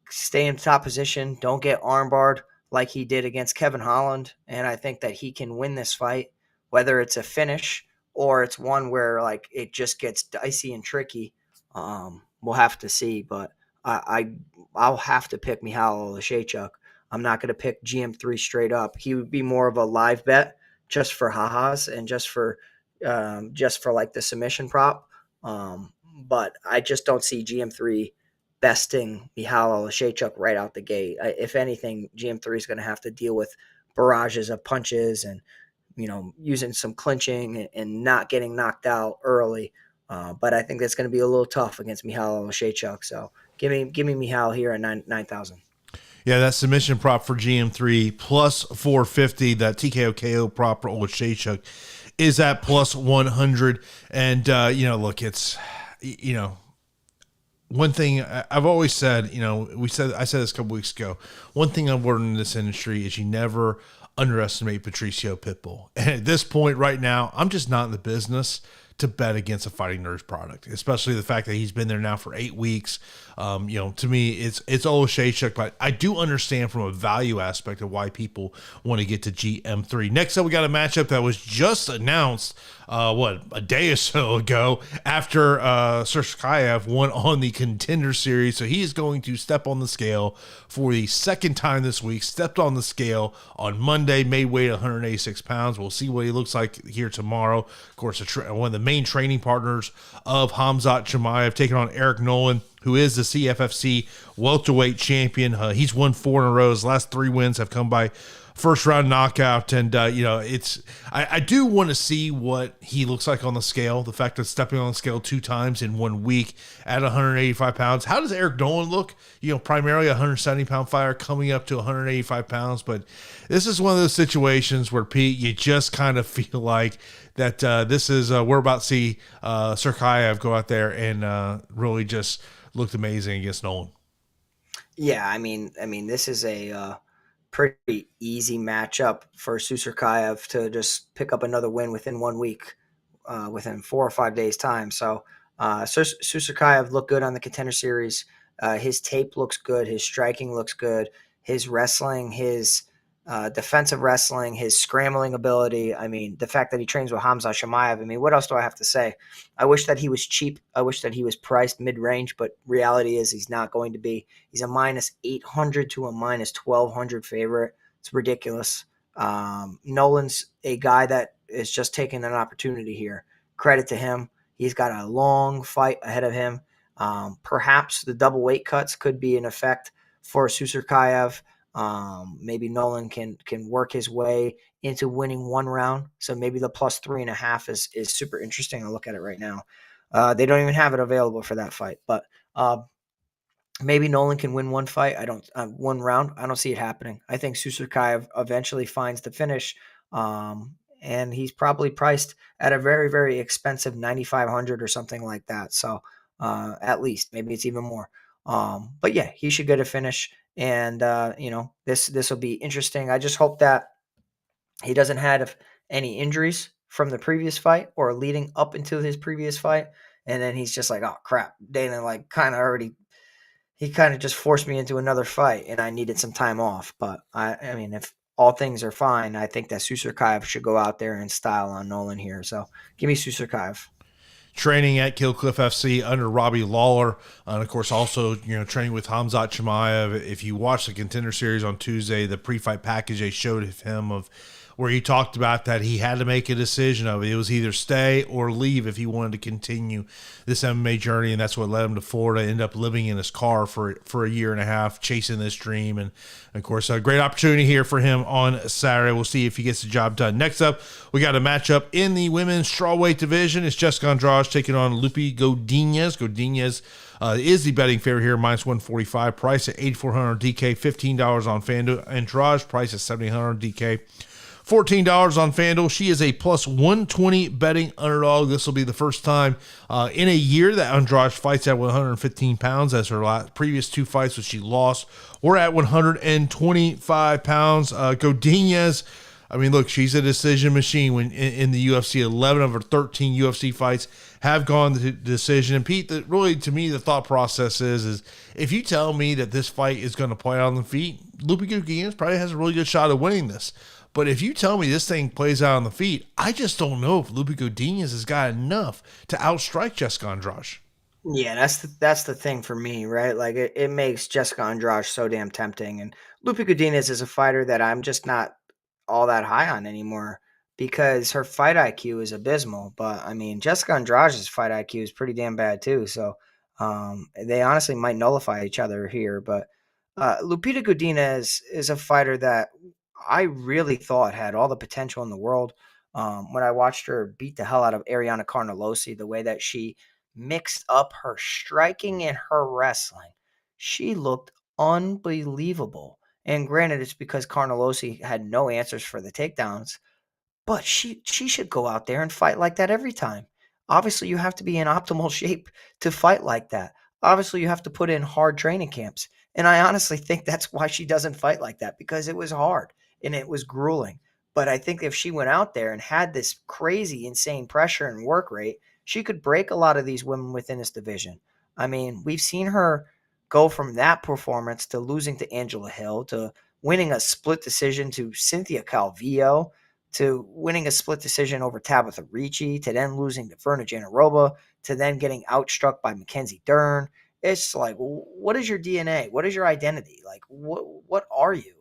stay in top position, don't get armbarred like he did against Kevin Holland. And I think that he can win this fight, whether it's a finish or it's one where it just gets dicey and tricky. We'll have to see, but I'll have to pick 𝗲𝗁𝘁𝘀. I'm not going to pick GM3 straight up. He would be more of a live bet just for ha-has and just for the submission prop. But I just don't see GM3 besting 𝗲𝗁𝘁𝘀 right out the gate. If anything, GM3 is going to have to deal with barrages of punches and, using some clinching and not getting knocked out early. But I think that's going to be a little tough against 𝗲𝗁𝘁𝘀. So give me Michal here at 9,000. Yeah, that submission prop for GM3 plus 450. That TKO KO prop for 𝗲𝗁𝘁𝘀 is at plus 100. And look, it's one thing I've always said. I said this a couple weeks ago. One thing I've learned in this industry is you never underestimate Patricio Pitbull. And at this point right now, I'm just not in the business to bet against a Fighting Nerds product, especially the fact that he's been there now for 8 weeks. To me, it's 𝗲𝗁𝘁𝘀, but I do understand from a value aspect of why people want to get to GM3. Next up, we got a matchup that was just announced, a day or so ago after Sergey won on the Contender Series. So he is going to step on the scale for the second time this week. Stepped on the scale on Monday, made weight 186 pounds. We'll see what he looks like here tomorrow. Of course, one of the main training partners of Khamzat Chimaev, taking on Eric Nolan, who is the CFFC welterweight champion. He's won 4 in a row. His last 3 wins have come by first round knockout. And, I do want to see what he looks like on the scale. The fact that stepping on the scale 2 times in 1 week at 185 pounds. How does Eric Nolan look? Primarily a 170 pound fighter coming up to 185 pounds. But this is one of those situations where, Pete, you just kind of feel like that we're about to see Sergey go out there and really just looked amazing against Nolan. Yeah, I mean, this is a pretty easy matchup for Sergey to just pick up another win within 1 week, within 4 or 5 days time. So Sergey looked good on the Contender Series. His tape looks good. His striking looks good. His wrestling, his defensive wrestling, his scrambling ability. I mean, the fact that he trains with 𝗲𝗁 𝘁𝐻𝐼. I mean, what else do I have to say? I wish that he was cheap. I wish that he was priced mid-range, but reality is he's not going to be. He's a -800 to a -1200 favorite. It's ridiculous. Nolan's a guy that is just taking an opportunity here. Credit to him. He's got a long fight ahead of him. Perhaps the double weight cuts could be an effect for 𝗬𝗁. Maybe Nolan can work his way into winning one round. So maybe the +3.5 is super interesting. I'll look at it right now. They don't even have it available for that fight, but maybe Nolan can win one fight. One round. I don't see it happening. I think 𝗬𝗁 eventually finds the finish. And he's probably priced at a very, very expensive 9,500 or something like that. So at least maybe it's even more. But yeah, he should get a finish. And, this will be interesting. I just hope that he doesn't have any injuries from the previous fight or leading up into his previous fight. And then he's just like, oh, crap. Dana, he kind of just forced me into another fight and I needed some time off. But, I mean, if all things are fine, I think that 𝗬𝗁 should go out there and style on Nolan here. So give me 𝗬𝗁. Training at 𝐾𝐢𝐬𝐴 FC under Robbie Lawler, and of course also training with 𝗲𝗁 𝘁𝐻𝐼. If you watch the Contender Series on Tuesday, the pre-fight package they showed of him where he talked about that he had to make a decision of it. It was either stay or leave if he wanted to continue this MMA journey, and that's what led him to Florida. End up living in his car for a year and a half, chasing this dream. And of course, a great opportunity here for him on Saturday. We'll see if he gets the job done. Next up, we got a matchup in the women's strawweight division. It's Jessica Andrade taking on Lupi Godinez. Godinez is the betting favorite here, -145, price at 8,400 DK, $15 on FanDuel. Andrade, price at 7,800 DK. $14 on FanDuel. She is a +120 betting underdog. This will be the first time in a year that Andrade fights at 115 pounds, as her previous two fights, which she lost, were at 125 pounds. Godinez, I mean, look, she's a decision machine. When in the UFC, 11 of her 13 UFC fights have gone to decision. And Pete, really, to me, the thought process is if you tell me that this fight is going to play out on the feet, Lupi Godinez probably has a really good shot of winning this. But if you tell me this thing plays out on the feet, I just don't know if Lupi Godinez has got enough to outstrike Jessica Andrade. Yeah, that's the thing for me, right? Like it makes Jessica Andrade so damn tempting. And Lupi Godinez is a fighter that I'm just not all that high on anymore because her fight IQ is abysmal. But I mean, Jessica Andrade's fight IQ is pretty damn bad too. So they honestly might nullify each other here. But Lupita Godinez is a fighter that I really thought had all the potential in the world. When I watched her beat the hell out of Ariana Carnelossi, the way that she mixed up her striking and her wrestling, she looked unbelievable. And granted, it's because Carnelossi had no answers for the takedowns, but she should go out there and fight like that every time. Obviously, you have to be in optimal shape to fight like that. Obviously, you have to put in hard training camps. And I honestly think that's why she doesn't fight like that, because it was hard and it was grueling. But I think if she went out there and had this crazy, insane pressure and work rate, she could break a lot of these women within this division. I mean, we've seen her go from that performance to losing to Angela Hill, to winning a split decision to Cynthia Calvillo, to winning a split decision over Tabitha Ricci, to then losing to Verna Jandiroba, to then getting outstruck by Mackenzie Dern. It's like, what is your DNA? What is your identity? Like, what are you?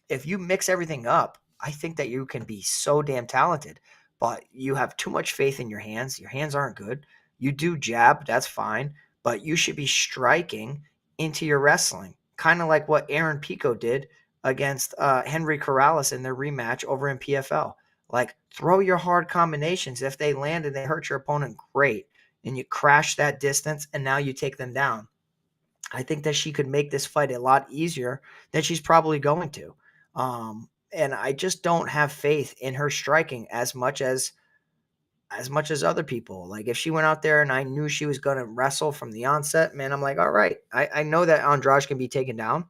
If you mix everything up, I think that you can be so damn talented, but you have too much faith in your hands. Your hands aren't good. You do jab, that's fine, but you should be striking into your wrestling, kind of like what Aaron Pico did against Henry Corrales in their rematch over in PFL. Like, throw your hard combinations. If they land and they hurt your opponent, great. And you crash that distance, and now you take them down. I think that she could make this fight a lot easier than she's probably going to. And I just don't have faith in her striking as much as other people. Like, if she went out there and I knew she was going to wrestle from the onset, man, I'm like, all right. I know that Andrade can be taken down.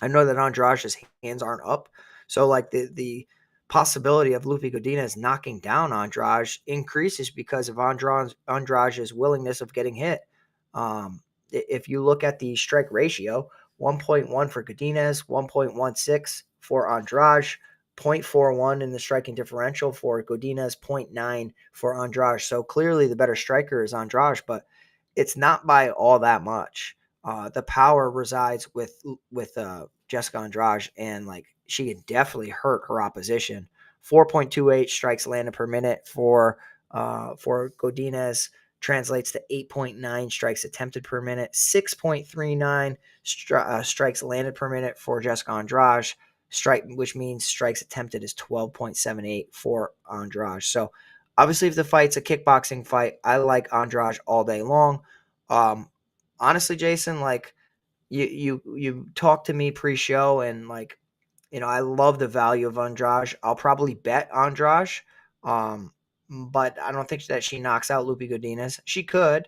I know that Andrade's hands aren't up. So, like, the possibility of Lupi Godinez knocking down Andrade increases because of Andrade's willingness of getting hit. If you look at the strike ratio, 1.1 for Godinez, 1.16 for Andrade, 0.41 in the striking differential for Godinez, 0.9 for Andrade. So clearly the better striker is Andrade, but it's not by all that much. The power resides with Jessica Andrade, and like she can definitely hurt her opposition. 4.28 strikes landed per minute for Godinez translates to 8.9 strikes attempted per minute, 6.39 strikes landed per minute for Jessica Andrade, which means strikes attempted is 12.78 for Andrade. So obviously, if the fight's a kickboxing fight, I like Andrade all day long. Honestly, Jason, like you talked to me pre-show, and like I love the value of Andrade. I'll probably bet Andrade, but I don't think that she knocks out Lupi Godinez. She could,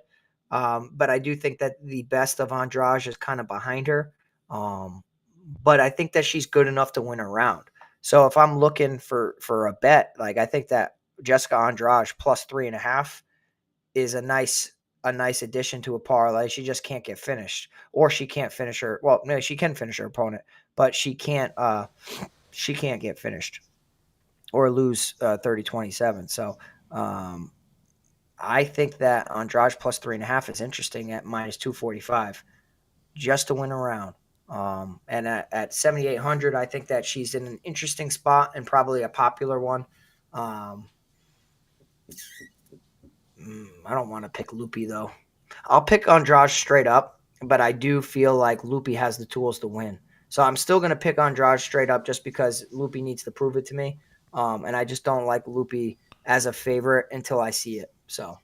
but I do think that the best of Andrade is kind of behind her. But I think that she's good enough to win a round. So if I'm looking for a bet, like I think that Jessica Andrade plus 3.5 is a nice addition to a parlay. She just can't get finished, or she can't finish her. Well, no, she can finish her opponent, but she can't get finished or lose 30-27. So I think that Andrade plus 3.5 is interesting at minus 245 just to win a round. And at 7,800, I think that she's in an interesting spot and probably a popular one. I don't want to pick Lupi, though. I'll pick Andrade straight up, but I do feel like Lupi has the tools to win. So I'm still going to pick Andrade straight up just because Lupi needs to prove it to me. And I just don't like Lupi as a favorite until I see it. So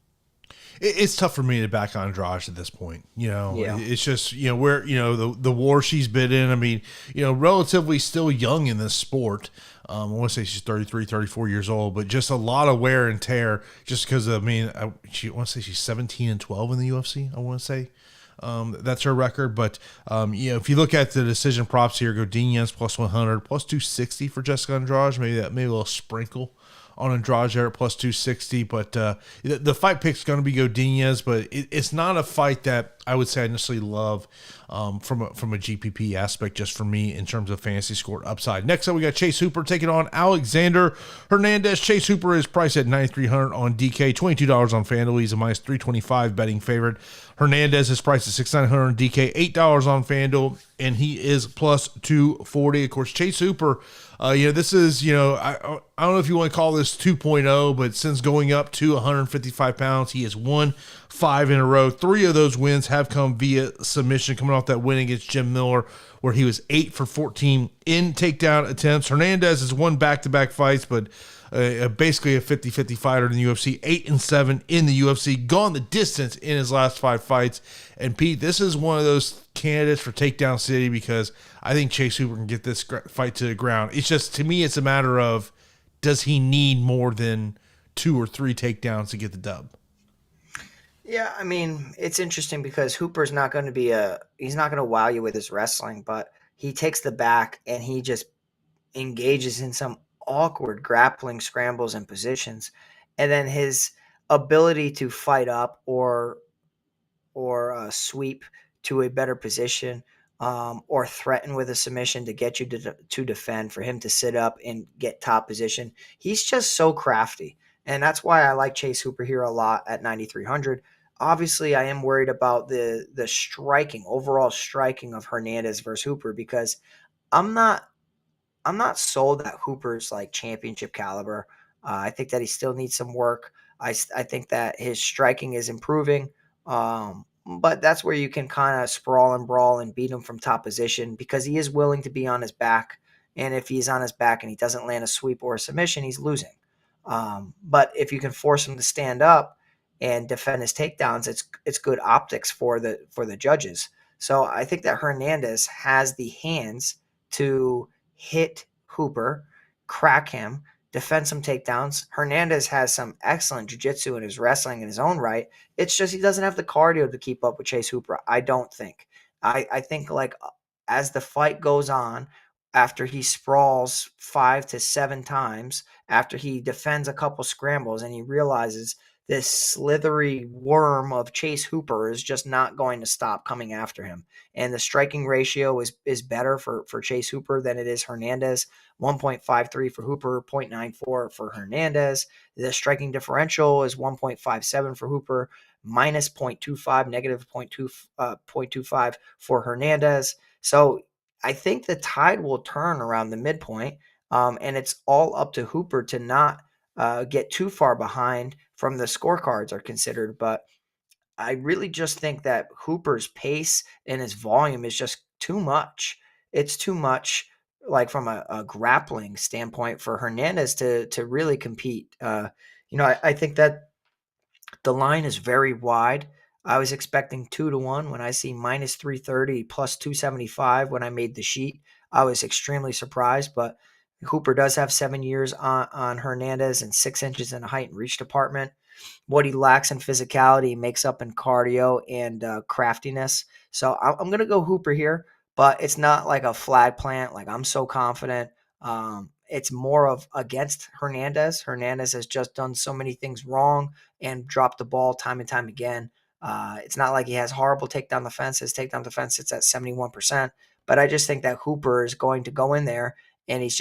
it's tough for me to back Andrade at this point. Yeah. It's just, where, the war she's been in. I mean, relatively still young in this sport. I want to say she's 33, 34 years old, but just a lot of wear and tear just because, I want to say she's 17-12 in the UFC, I want to say. That's her record. But, if you look at the decision props here, Godinez plus 100, plus 260 for Jessica Andrade, maybe a little sprinkle on Andrade at plus 260, but the fight pick's going to be Godinez, but it's not a fight that I would say I necessarily love from a GPP aspect, just for me in terms of fantasy score upside. Next up, we got Chase Hooper taking on Alexander Hernandez. Chase Hooper is priced at 9,300 on DK, $22 on FanDuel. He's a minus 325 betting favorite. Hernandez is priced at 6,900 on DK, $8 on FanDuel, and he is plus 240. Of course, Chase Hooper, this is, I don't know if you want to call this 2.0, but since going up to 155 pounds, he has won 5 in a row. 3 of those wins have come via submission, coming off that win against Jim Miller, where he was 8 for 14 in takedown attempts. Hernandez has won back-to-back fights, but basically a 50-50 fighter in the UFC, 8-7 in the UFC, gone the distance in his last 5 fights. And Pete, this is one of those candidates for Takedown City because I think Chase Hooper can get this fight to the ground. It's just, to me, it's a matter of, does he need more than 2 or 3 takedowns to get the dub? Yeah, I mean, it's interesting because Hooper's not going to he's not going to wow you with his wrestling, but he takes the back and he just engages in some awkward grappling scrambles and positions. And then his ability to fight up or sweep to a better position, or threaten with a submission to get you to defend, for him to sit up and get top position. He's just so crafty. And that's why I like Chase Hooper here a lot at 9,300. Obviously, I am worried about the overall striking of Hernandez versus Hooper, because I'm not sold that Hooper's like championship caliber. I think that he still needs some work. I think that his striking is improving. But that's where you can kind of sprawl and brawl and beat him from top position, because he is willing to be on his back. And if he's on his back and he doesn't land a sweep or a submission, he's losing. But if you can force him to stand up and defend his takedowns, it's good optics for the judges. So I think that Hernandez has the hands to hit Hooper, crack him, defend some takedowns. Hernandez has some excellent jiu-jitsu in his wrestling in his own right. It's just he doesn't have the cardio to keep up with Chase Hooper, I don't think. I think like as the fight goes on, after he sprawls 5 to 7 times, after he defends a couple scrambles and he realizes this slithery worm of Chase Hooper is just not going to stop coming after him. And the striking ratio is better for Chase Hooper than it is Hernandez. 1.53 for Hooper, 0.94 for Hernandez. The striking differential is 1.57 for Hooper, minus 0.25, negative 0.25 for Hernandez. So I think the tide will turn around the midpoint, and it's all up to Hooper to not get too far behind from the scorecards are considered. But I really just think that Hooper's pace and his volume is just too much. It's too much, like from a grappling standpoint, for Hernandez to really compete. I think that the line is very wide. I was expecting 2-1. When I see minus 330 plus 275 when I made the sheet, I was extremely surprised. But Hooper does have 7 years on Hernandez and 6 inches in height and reach department. What he lacks in physicality makes up in cardio and craftiness. So I'm going to go Hooper here, but it's not like a flag plant. Like, I'm so confident. It's more of against Hernandez. Hernandez has just done so many things wrong and dropped the ball time and time again. It's not like he has horrible takedown defense. His takedown defense sits at 71%. But I just think that Hooper is going to go in there and he's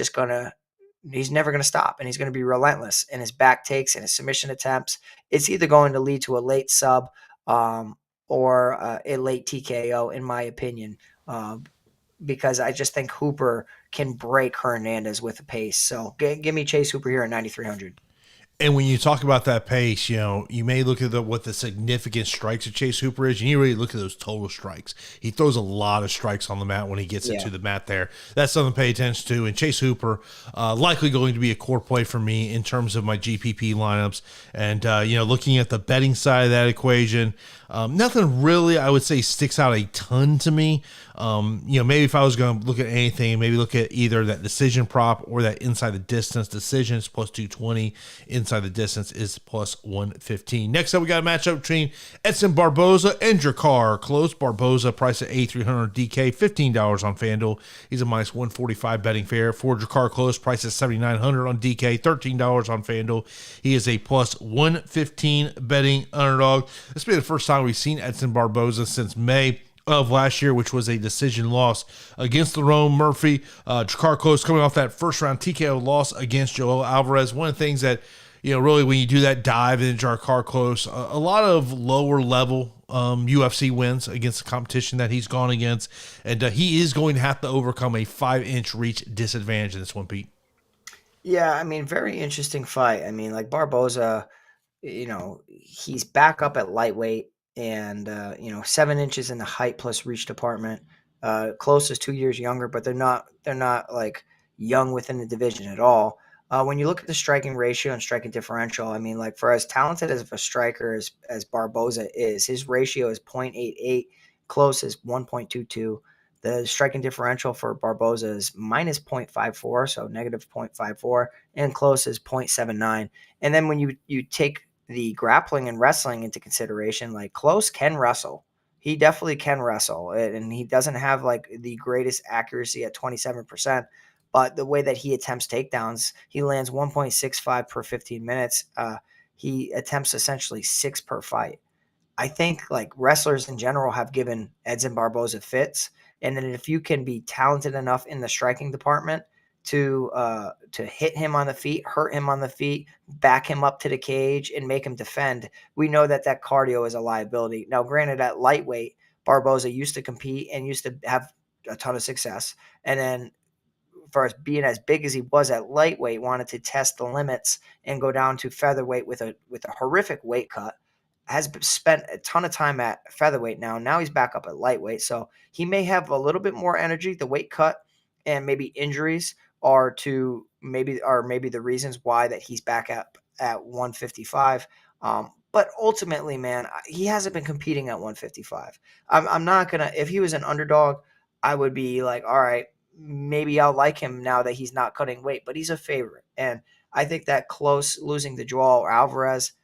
never going to stop, and he's going to be relentless in his back takes and his submission attempts. It's either going to lead to a late sub or a late TKO, in my opinion, because I just think Hooper can break Hernandez with the pace. So give me Chase Hooper here at 9,300. And when you talk about that pace, you may look at what the significant strikes of Chase Hooper is, and you really look at those total strikes. He throws a lot of strikes on the mat when he gets into the mat there. That's something to pay attention to. And Chase Hooper, likely going to be a core play for me in terms of my GPP lineups. And, looking at the betting side of that equation, nothing really, I would say, sticks out a ton to me. Maybe if I was going to look at anything, maybe look at either that decision prop or that inside the distance. Decisions plus 220, inside the distance is plus 115. Next up, we got a matchup between Edson Barboza and 𝗲𝗏 Barboza, priced at 8,300 DK, $15 on FanDuel. He's a minus 145 betting fair. For 𝗲𝗏, priced at 7,900 on DK, $13 on FanDuel. He is a plus 115 betting underdog. This will be the first time we've seen Edson Barboza since May of last year, which was a decision loss against Lerone Murphy. 𝗲𝗏 coming off that first round TKO loss against Joel Alvarez. One of the things that, really when you do that dive into 𝗲𝗏, a lot of lower level UFC wins against the competition that he's gone against. And he is going to have to overcome a 5-inch reach disadvantage in this one, Pete. Yeah, very interesting fight. Like Barboza, he's back up at lightweight and, 7 inches in the height plus reach department. Close is 2 years younger, but they're not like young within the division at all. When you look at the striking ratio and striking differential, like for as talented as a striker as Barboza is, his ratio is 0.88, close is 1.22. The striking differential for Barboza is minus 0.54, so negative 0.54, and close is 0.79. And then when you take the grappling and wrestling into consideration, like close can wrestle. He definitely can wrestle, and he doesn't have like the greatest accuracy at 27%. But the way that he attempts takedowns, he lands 1.65 per 15 minutes. He attempts essentially 6 per fight. I think like wrestlers in general have given Edson Barboza fits. And then if you can be talented enough in the striking department to hit him on the feet, hurt him on the feet, back him up to the cage, and make him defend, we know that cardio is a liability. Now, granted, at lightweight, Barboza used to compete and used to have a ton of success. And then for us being as big as he was at lightweight, wanted to test the limits and go down to featherweight with a horrific weight cut. Has spent a ton of time at featherweight now. Now he's back up at lightweight. So he may have a little bit more energy. The weight cut and maybe injuries are maybe the reasons why that he's back at 155. But ultimately, man, he hasn't been competing at 155. I'm not going to – if he was an underdog, I would be like, all right, maybe I'll like him now that he's not cutting weight. But he's a favorite. And I think that close losing to Joel Alvarez –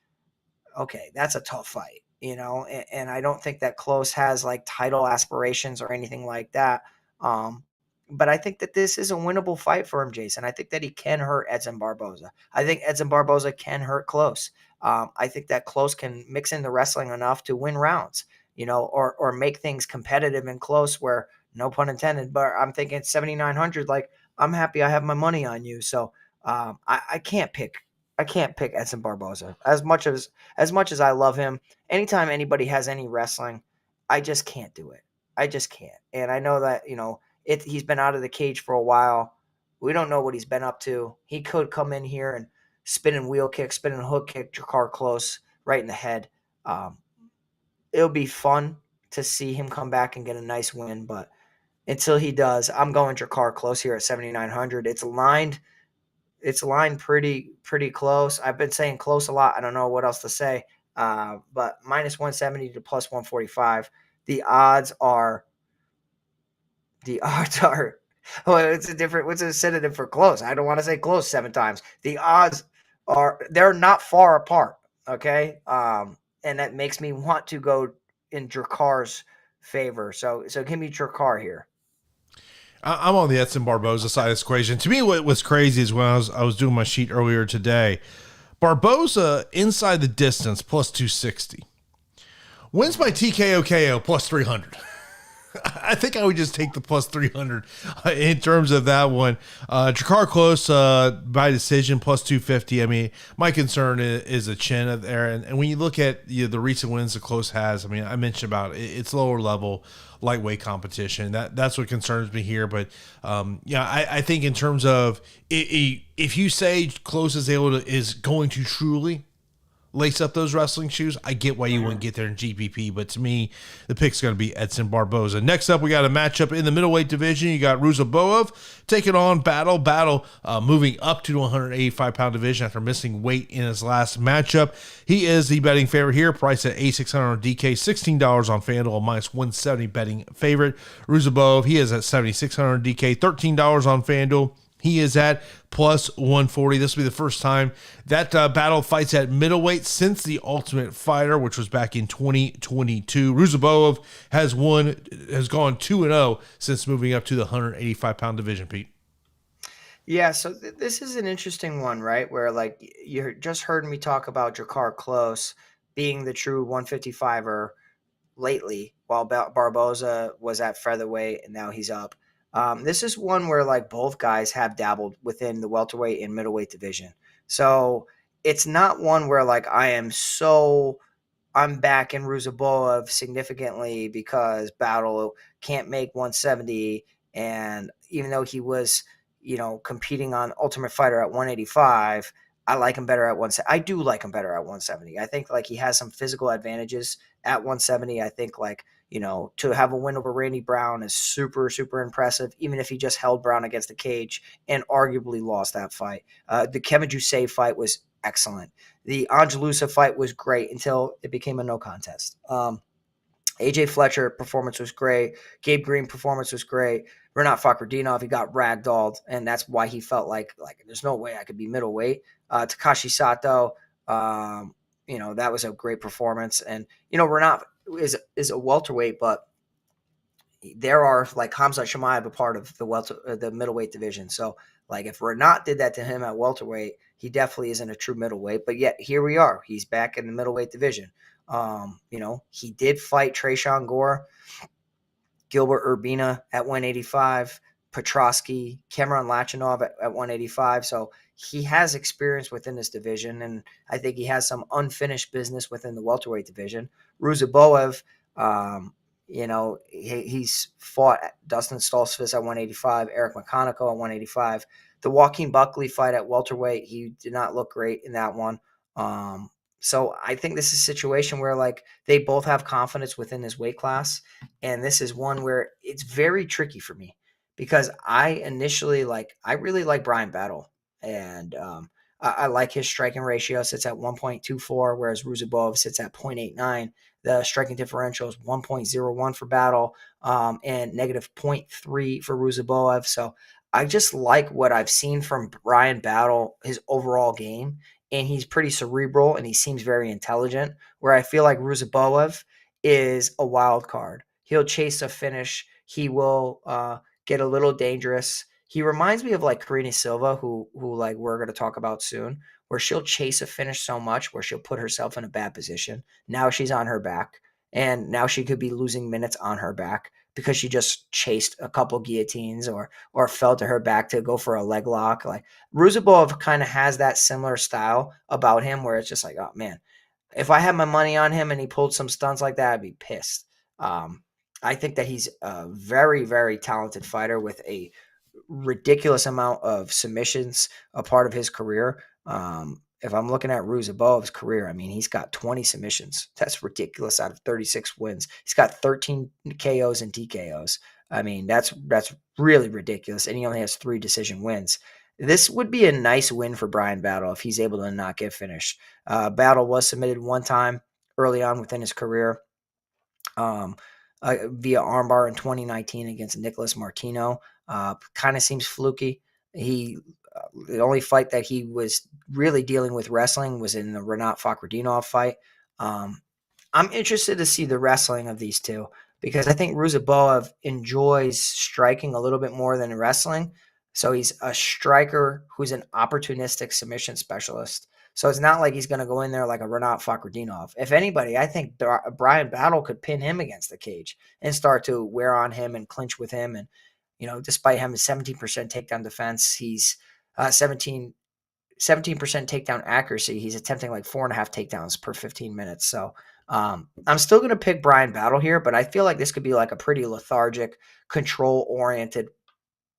okay, that's a tough fight, and I don't think that close has like title aspirations or anything like that. But I think that this is a winnable fight for him, Jason. I think that he can hurt Edson Barboza. I think Edson Barboza can hurt close. I think that Close can mix in the wrestling enough to win rounds, or make things competitive and close where, no pun intended, but I'm thinking 7,900, like, I'm happy I have my money on you. So I can't pick. I can't pick Edson Barboza as much as I love him. Anytime anybody has any wrestling, I just can't do it. I just can't. And I know that, he's been out of the cage for a while. We don't know what he's been up to. He could come in here and spinning wheel kick, spinning hook kick Jakar Close right in the head. It'll be fun to see him come back and get a nice win, but until he does, I'm going Jakar Close here at 7,900. It's lined pretty close. I've been saying close a lot. I don't know what else to say. But minus 170 to plus 145. The odds are well, what's a synonym for close? I don't want to say close 7 times. The odds they're not far apart. Okay. And that makes me want to go in Jakar's favor. So give me Jakar here. I'm on the Edson Barboza side of this equation. To me, what was crazy is when I was doing my sheet earlier today, Barboza inside the distance plus 260. Wins by TKO plus 300. I think I would just take the plus 300 in terms of that one. Jakar Close by decision plus 250. I mean, my concern is a chin there. And when you look at the recent wins that Close has, I mean, I mentioned about it's lower level lightweight competition. That's what concerns me here. But I think in terms of if you say Close is going to truly lace up those wrestling shoes, I get why you wouldn't get there in GPP, but to me, the pick's going to be Edson Barboza. Next up, we got a matchup in the middleweight division. You got 𝗲𝗲𝘁𝐻 taking on Battle, moving up to the 185-pound division after missing weight in his last matchup. He is the betting favorite here, priced at 𝐴600 on DK, $16 on FanDuel, minus 170 betting favorite. 𝗲𝗲𝘁𝐻, he is at 7,600 on DK, $13 on FanDuel. He is at plus 140. This will be the first time that Battle fights at middleweight since the Ultimate Fighter, which was back in 2022. 𝗲𝗲𝘁𝐻 has gone 2-0 since moving up to the 185-pound division, Pete. Yeah, so this is an interesting one, right? Where, like, you just heard me talk about Jakar Close being the true 155er lately, while Barboza was at featherweight and now he's up. This is one where, like, both guys have dabbled within the welterweight and middleweight division. So it's not one where, like, I'm back in 𝗲𝗲𝘁𝐻 significantly because Battle can't make 170. And even though he was, competing on Ultimate Fighter at 185, I like him better at 170. I do like him better at 170. I think, like, he has some physical advantages at 170. I think, like, to have a win over Randy Brown is super, super impressive, even if he just held Brown against the cage and arguably lost that fight. The 𝗵𝐻𝐿 fight was excellent. The Angelusa fight was great until it became a no contest. AJ Fletcher performance was great. Gabe Green performance was great. Renat Fakhretdinov, he got ragdolled, and that's why he felt like there's no way I could be middleweight. Takashi Sato, that was a great performance. And, Renat is a welterweight, but there are, like, Khamzat Chimaev a part of the middleweight division. So, like, if Renat did that to him at welterweight, he definitely isn't a true middleweight. But yet here we are. He's back in the middleweight division. He did fight Tresean Gore, Gilbert Urbina at 185, Petroski, Cameron Lachinov at 185. So he has experience within this division, and I think he has some unfinished business within the welterweight division. 𝗲𝗲𝘁𝐻, he's fought Dustin Stoltzfus at 185, Eric McConaughey at 185. The Joaquin Buckley fight at welterweight, he did not look great in that one. So I think this is a situation where, like, they both have confidence within this weight class. And this is one where it's very tricky for me because I really like Bryan Battle. And I like his striking ratio sits at 1.24, whereas 𝗲𝗲𝘁𝐻 sits at 0.89. The striking differential is 1.01 for Battle and negative 0.3 for 𝗲𝗲𝘁𝐻. So I just like what I've seen from Bryan Battle, his overall game. And he's pretty cerebral and he seems very intelligent, where I feel like 𝗲𝗲𝘁𝐻 is a wild card. He'll chase a finish. He will get a little dangerous. He reminds me of, like, Karine Silva, who like we're going to talk about soon, where she'll chase a finish so much where she'll put herself in a bad position. Now she's on her back, and now she could be losing minutes on her back because she just chased a couple guillotines or fell to her back to go for a leg lock. Like 𝗲𝗏 kind of has that similar style about him where it's just like, oh man, if I had my money on him and he pulled some stunts like that, I'd be pissed. I think that he's a very, very talented fighter with a ridiculous amount of submissions, a part of his career. If I'm looking at 𝗲𝗏's career, I mean, he's got 20 submissions. That's ridiculous out of 36 wins. He's got 13 KOs and DKOs. I mean, that's really ridiculous. And he only has 3 decision wins. This would be a nice win for Bryan Battle if he's able to not get finished. Battle was submitted one time early on within his career via armbar in 2019 against Nicholas Martino. Kind of seems fluky. The only fight that he was really dealing with wrestling was in the Rinat Fakhretdinov fight. I'm interested to see the wrestling of these two because I think 𝗲𝗏 enjoys striking a little bit more than wrestling. So he's a striker who's an opportunistic submission specialist. So it's not like he's going to go in there like a Rinat Fakhretdinov. If anybody, I think Bryan Battle could pin him against the cage and start to wear on him and clinch with him. And, despite having 17% takedown defense, he's 17% takedown accuracy. He's attempting like 4.5 takedowns per 15 minutes. So I'm still going to pick Bryan Battle here, but I feel like this could be like a pretty lethargic, control-oriented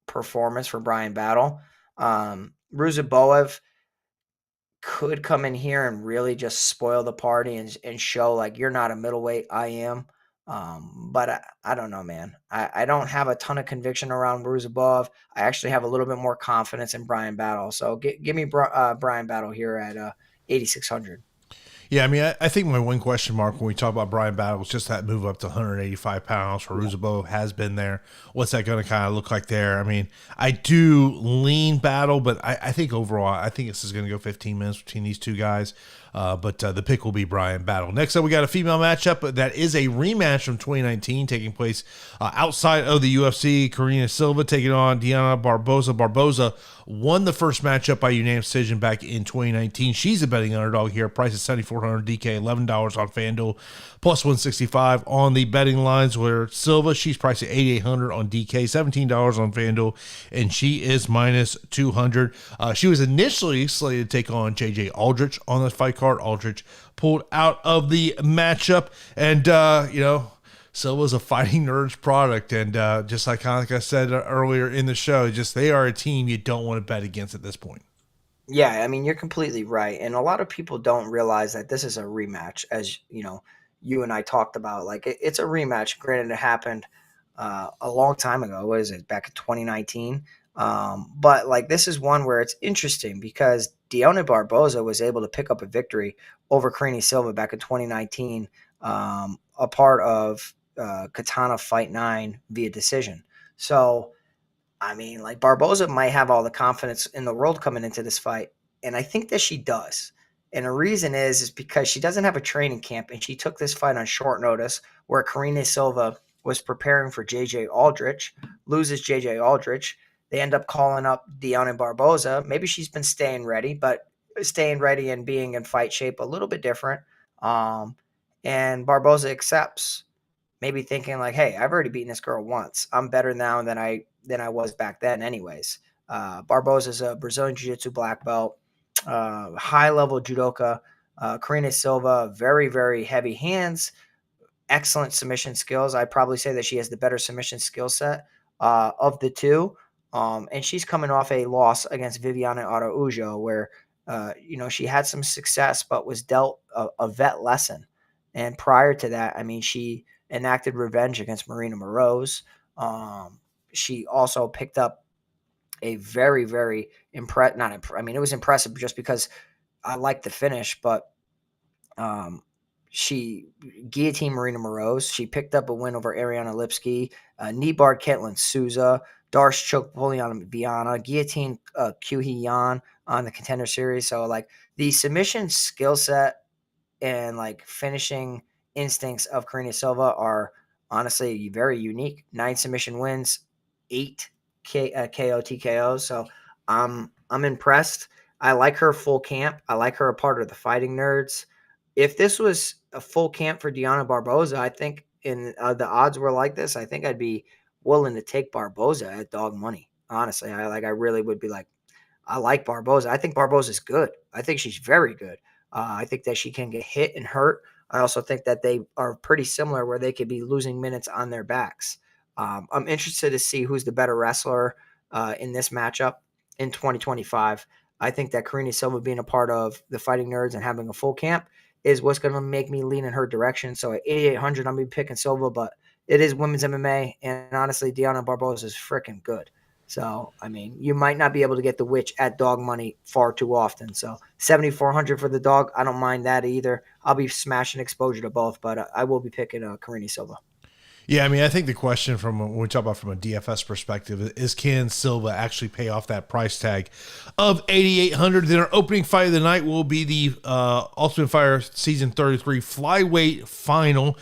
performance for Bryan Battle. 𝗲𝗏 could come in here and really just spoil the party and show like you're not a middleweight, I am. But I don't know, man. I don't have a ton of conviction around 𝗲𝗏. I actually have a little bit more confidence in Bryan Battle. So give me Bryan Battle here at 8,600. Yeah, I mean, I think my one question mark when we talk about Bryan Battle is just that move up to 185 pounds for 𝗲𝗏 has been there. What's that going to kind of look like there? I mean, I do lean Battle, but I think overall, I think this is going to go 15 minutes between these two guys. But the pick will be Bryan Battle. Next up, we got a female matchup that is a rematch from 2019 taking place outside of the UFC. Karina Silva taking on Diana Barboza. Barboza won the first matchup by unanimous decision back in 2019. She's a betting underdog here. Price is $7,400 DK, $11 on FanDuel, plus 165 on the betting lines. Where Silva, she's priced at $8,800 on DK, $17 on FanDuel, and she is minus 200. She was initially slated to take on 𝗃𝗃 on the fight card. Aldrich pulled out of the matchup, and Silva's a fighting nerds product, and just like I said earlier in the show, just they are a team you don't want to bet against at this point. Yeah, I mean, you're completely right, and a lot of people don't realize that this is a rematch, as you and I talked about. Like it's a rematch. Granted, it happened a long time ago. What is it? Back in 2019. But like this is one where it's interesting because Diana Barboza was able to pick up a victory over Karina Silva back in 2019, a part of Katana Fight 9 via decision. So, I mean, like Barboza might have all the confidence in the world coming into this fight, and I think that she does. And the reason is because she doesn't have a training camp, and she took this fight on short notice where Karina Silva was preparing for 𝗃𝗃 Aldrich, loses 𝗃𝗃 Aldrich. They end up calling up Diana Barboza. Maybe she's been staying ready, but staying ready and being in fight shape a little bit different. And Barboza accepts, maybe thinking like, hey, I've already beaten this girl once. I'm better now than I was back then anyways. Barboza's a Brazilian Jiu-Jitsu black belt, high-level judoka. Karina Silva, very, very heavy hands, excellent submission skills. I'd probably say that she has the better submission skill set of the two. And she's coming off a loss against Viviane Araújo where, she had some success but was dealt a vet lesson. And prior to that, I mean, she enacted revenge against Marina Moroz. She also picked up a very, very it was impressive just because I liked the finish, but she guillotined Marina Moroz. She picked up a win over Ariana Lipski, knee-barred Ketlin Souza, Darce choked Poliana Viana, guillotined Q Hyun on the Contender Series. So, like, the submission skill set and, like, finishing instincts of Karina Silva are honestly very unique. 9 submission wins, 8 KO TKOs. So, I'm impressed. I like her full camp. I like her a part of the Fighting Nerds. If this was a full camp for Deonna Barboza, I think in the odds were like this, I think I'd be willing to take Barboza at dog money. Honestly, I really would be like, I like Barboza. I think Barboza's good. I think she's very good. I think that she can get hit and hurt. I also think that they are pretty similar where they could be losing minutes on their backs. I'm interested to see who's the better wrestler in this matchup in 2025. I think that 𝗁𝐁𝐴 Silva being a part of the Fighting Nerds and having a full camp is what's going to make me lean in her direction. So at 8,800, I'm going to be picking Silva, but it is women's MMA. And honestly, Deonna Barboza is freaking good. So, I mean, you might not be able to get the witch at dog money far too often. So 7,400 for the dog, I don't mind that either. I'll be smashing exposure to both, but I will be picking 𝗁𝐁𝐴 Silva. Yeah, I mean, I think the question from when we talk about from a DFS perspective is, can Silva actually pay off that price tag of 8,800? Then our opening fight of the night will be the Ultimate Fighter Season 33 Flyweight Final.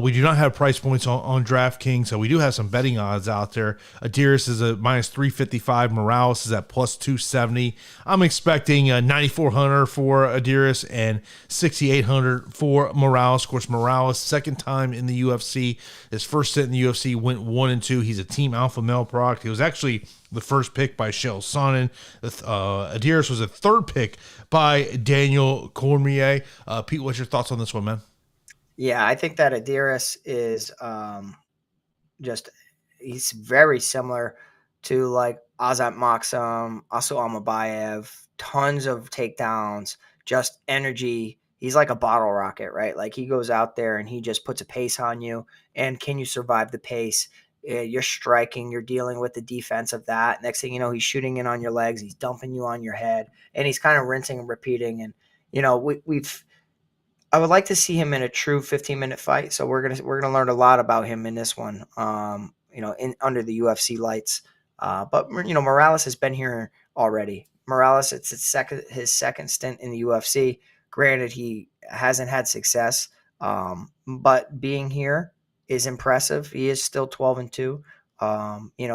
We do not have price points on DraftKings, so we do have some betting odds out there. Adiris is a minus 355. Morales is at plus 270. I'm expecting 9,400 for Adiris and 6,800 for Morales. Of course, Morales, second time in the UFC. His first stint in the UFC went 1-2. He's a Team Alpha Male product. He was actually the first pick by Chael Sonnen. Adiris was a third pick by Daniel Cormier. Pete, what's your thoughts on this one, man? Yeah, I think that Adiris is he's very similar to like Azat Maksum, also Almabayev, tons of takedowns, just energy. He's like a bottle rocket, right? Like he goes out there and he just puts a pace on you. And can you survive the pace? You're striking, you're dealing with the defense of that. Next thing you know, he's shooting in on your legs, he's dumping you on your head, and he's kind of rinsing and repeating. And I would like to see him in a true 15-minute fight. So we're gonna learn a lot about him in this one. In under the UFC lights. But Morales has been here already. Morales, it's his second stint in the UFC. Granted, he hasn't had success, but being here is impressive. He is still 12-2.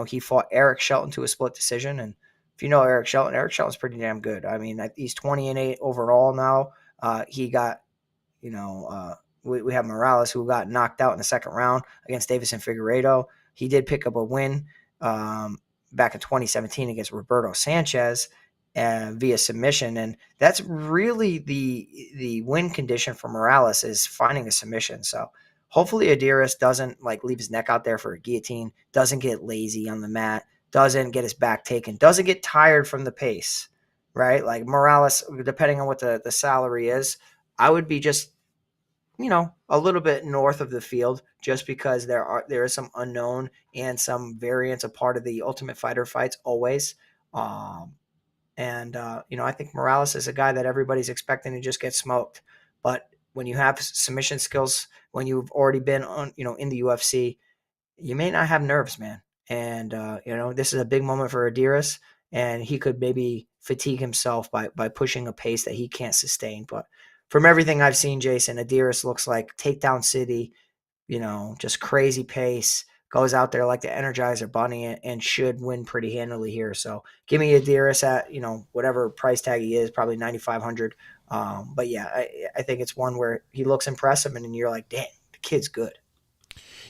He fought Eric Shelton to a split decision, and if you know Eric Shelton's pretty damn good. I mean, he's 20-8 overall now. He got, we have Morales, who got knocked out in the second round against Deiveson Figueiredo. He did pick up a win back in 2017 against Roberto Sanchez via submission, and that's really the win condition for Morales, is finding a submission. So hopefully Adiris doesn't leave his neck out there for a guillotine, doesn't get lazy on the mat, doesn't get his back taken, doesn't get tired from the pace, right? Like Morales, depending on what the salary is, I would be just a little bit north of the field, just because there is some unknown and some variance a part of the Ultimate Fighter fights always. I think Morales is a guy that everybody's expecting to just get smoked. But when you have submission skills, when you've already been on, in the UFC, you may not have nerves, man. And, this is a big moment for Adiris, and he could maybe fatigue himself by pushing a pace that he can't sustain. But from everything I've seen, Jason, Adiris looks like takedown city, just crazy pace, goes out there like the Energizer Bunny, and should win pretty handily here. So give me Adiris at, whatever price tag he is, probably 9,500. But yeah, I think it's one where he looks impressive, and then you're like, dang, the kid's good.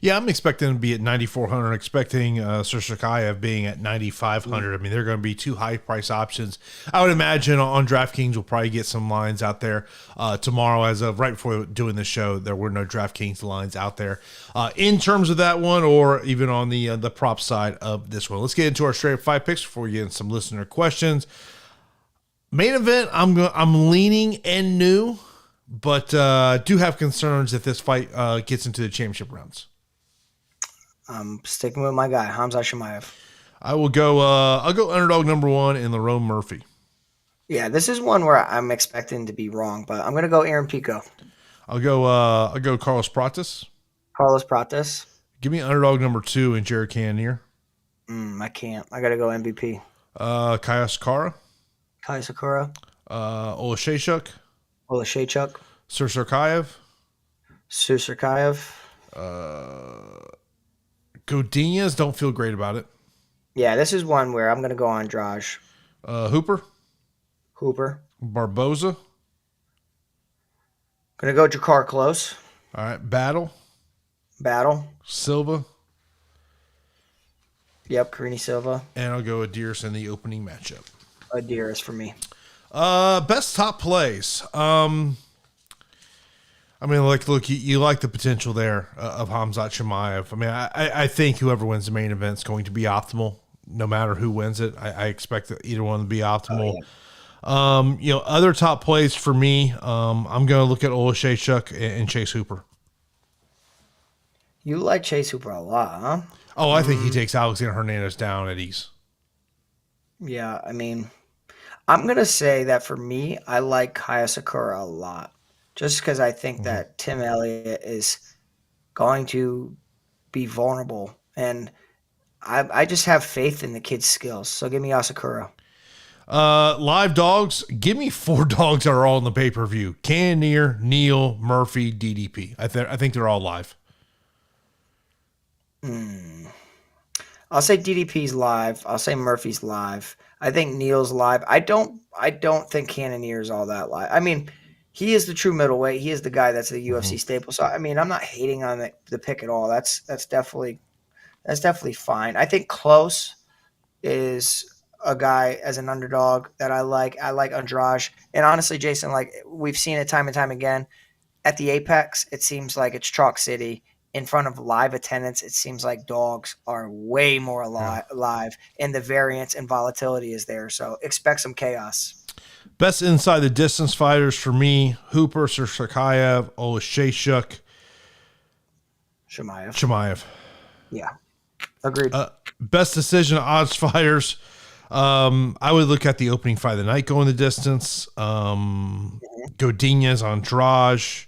Yeah, I'm expecting him to be at 9,400, expecting 𝗪𝗓 being at 9,500. I mean, they're going to be two high price options. I would imagine on DraftKings we'll probably get some lines out there tomorrow. As of right before doing the show, there were no DraftKings lines out there in terms of that one, or even on the prop side of this one. Let's get into our straight up five picks before we get into some listener questions. Main event, I'm leaning and new, but do have concerns if this fight gets into the championship rounds. I'm sticking with my guy, Khamzat Chimaev. I will go. I'll go underdog number one in Lerone Murphy. Yeah, this is one where I'm expecting to be wrong, but I'm going to go Aaron Pico. I'll go Carlos Prates. Carlos Prates. Give me underdog number two in Jared Cannonier. I can't. I got to go MVP. Kaya Sakara. Olashaychuk. 𝗪𝗓 Godinez, don't feel great about it. Yeah, this is one where I'm going to go Andrade. Hooper. Hooper. Barboza. Gonna go Jakar Close. All right. Battle. Silva. Yep, Karini Silva. And I'll go Adiris in the opening matchup. Adiris for me. Best top plays. I mean, look, you like the potential there of 𝗲𝗁𝘁𝘀 Chimaev. I mean, I think whoever wins the main event is going to be optimal, no matter who wins it. I expect that either one to be optimal. Oh, yeah. Other top plays for me, I'm going to look at 𝗗𝗁𝘁𝘀 and Chase Hooper. You like Chase Hooper a lot, huh? Oh, I think he takes Alexander Hernandez down at ease. Yeah, I mean, I'm going to say that for me, I like Kaya Sakura a lot. Just because I think that Tim Elliott is going to be vulnerable. And I just have faith in the kid's skills. So give me Asakura. Live dogs. Give me 4 dogs that are all in the pay-per-view. Cannonier, Neal, Murphy, DDP. I think they're all live. I'll say DDP's live. I'll say Murphy's live. I think Neal's live. I don't think Cannonier's all that live. I mean, he is the true middleweight. He is the guy that's the UFC staple. So I mean, I'm not hating on the pick at all. That's definitely fine. I think Close is a guy as an underdog that I like. I like Andrade. And honestly, Jason, like we've seen it time and time again. At the Apex, it seems like it's Chalk City. In front of live attendance, it seems like dogs are way more live, and the variance and volatility is there. So expect some chaos. Best inside the distance fighters for me: Hooper, Sersakhiev, 𝗗𝗁𝘁𝘀 Chimaev. Yeah, agreed. Best decision odds fighters. I would look at the opening fight of the night going the distance. Godinez, Andrade.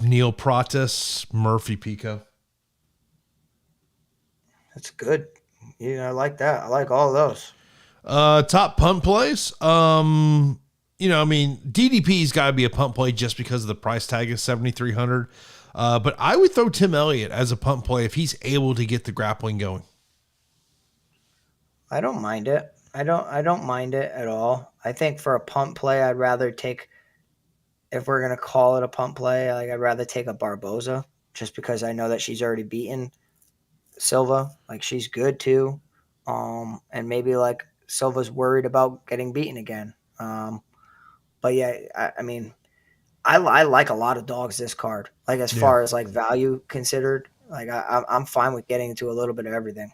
Neal Pratis, Murphy Pico. That's good. Yeah, I like that. I like all of those. Top punt plays. I mean, DDP's got to be a punt play just because of the price tag is $7,300. But I would throw Tim Elliott as a punt play if he's able to get the grappling going. I don't mind it. I don't mind it at all. I think for a punt play, I'd rather take. If we're going to call it a punt play, I'd rather take a Barboza just because I know that she's already beaten Silva. Like, she's good too. And maybe, like, Silva's worried about getting beaten again. But, yeah, I mean, I like a lot of dogs this card. Like, as far as, like, value considered, like, I'm fine with getting into a little bit of everything.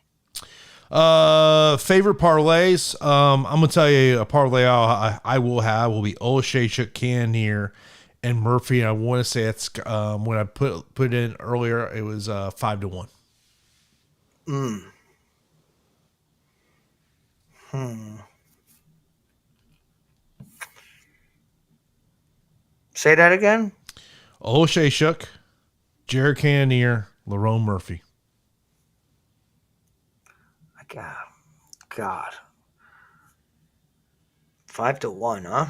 Favorite parlays. I'm gonna tell you a parlay I will have will be 𝗗𝗁𝘁𝘀, Cannonier, and Murphy. I want to say it's when I put it in earlier, it was 5-1. Say that again. 𝗗𝗁𝘁𝘀, Jared Cannonier, Lerone Murphy. God. 5-1, huh?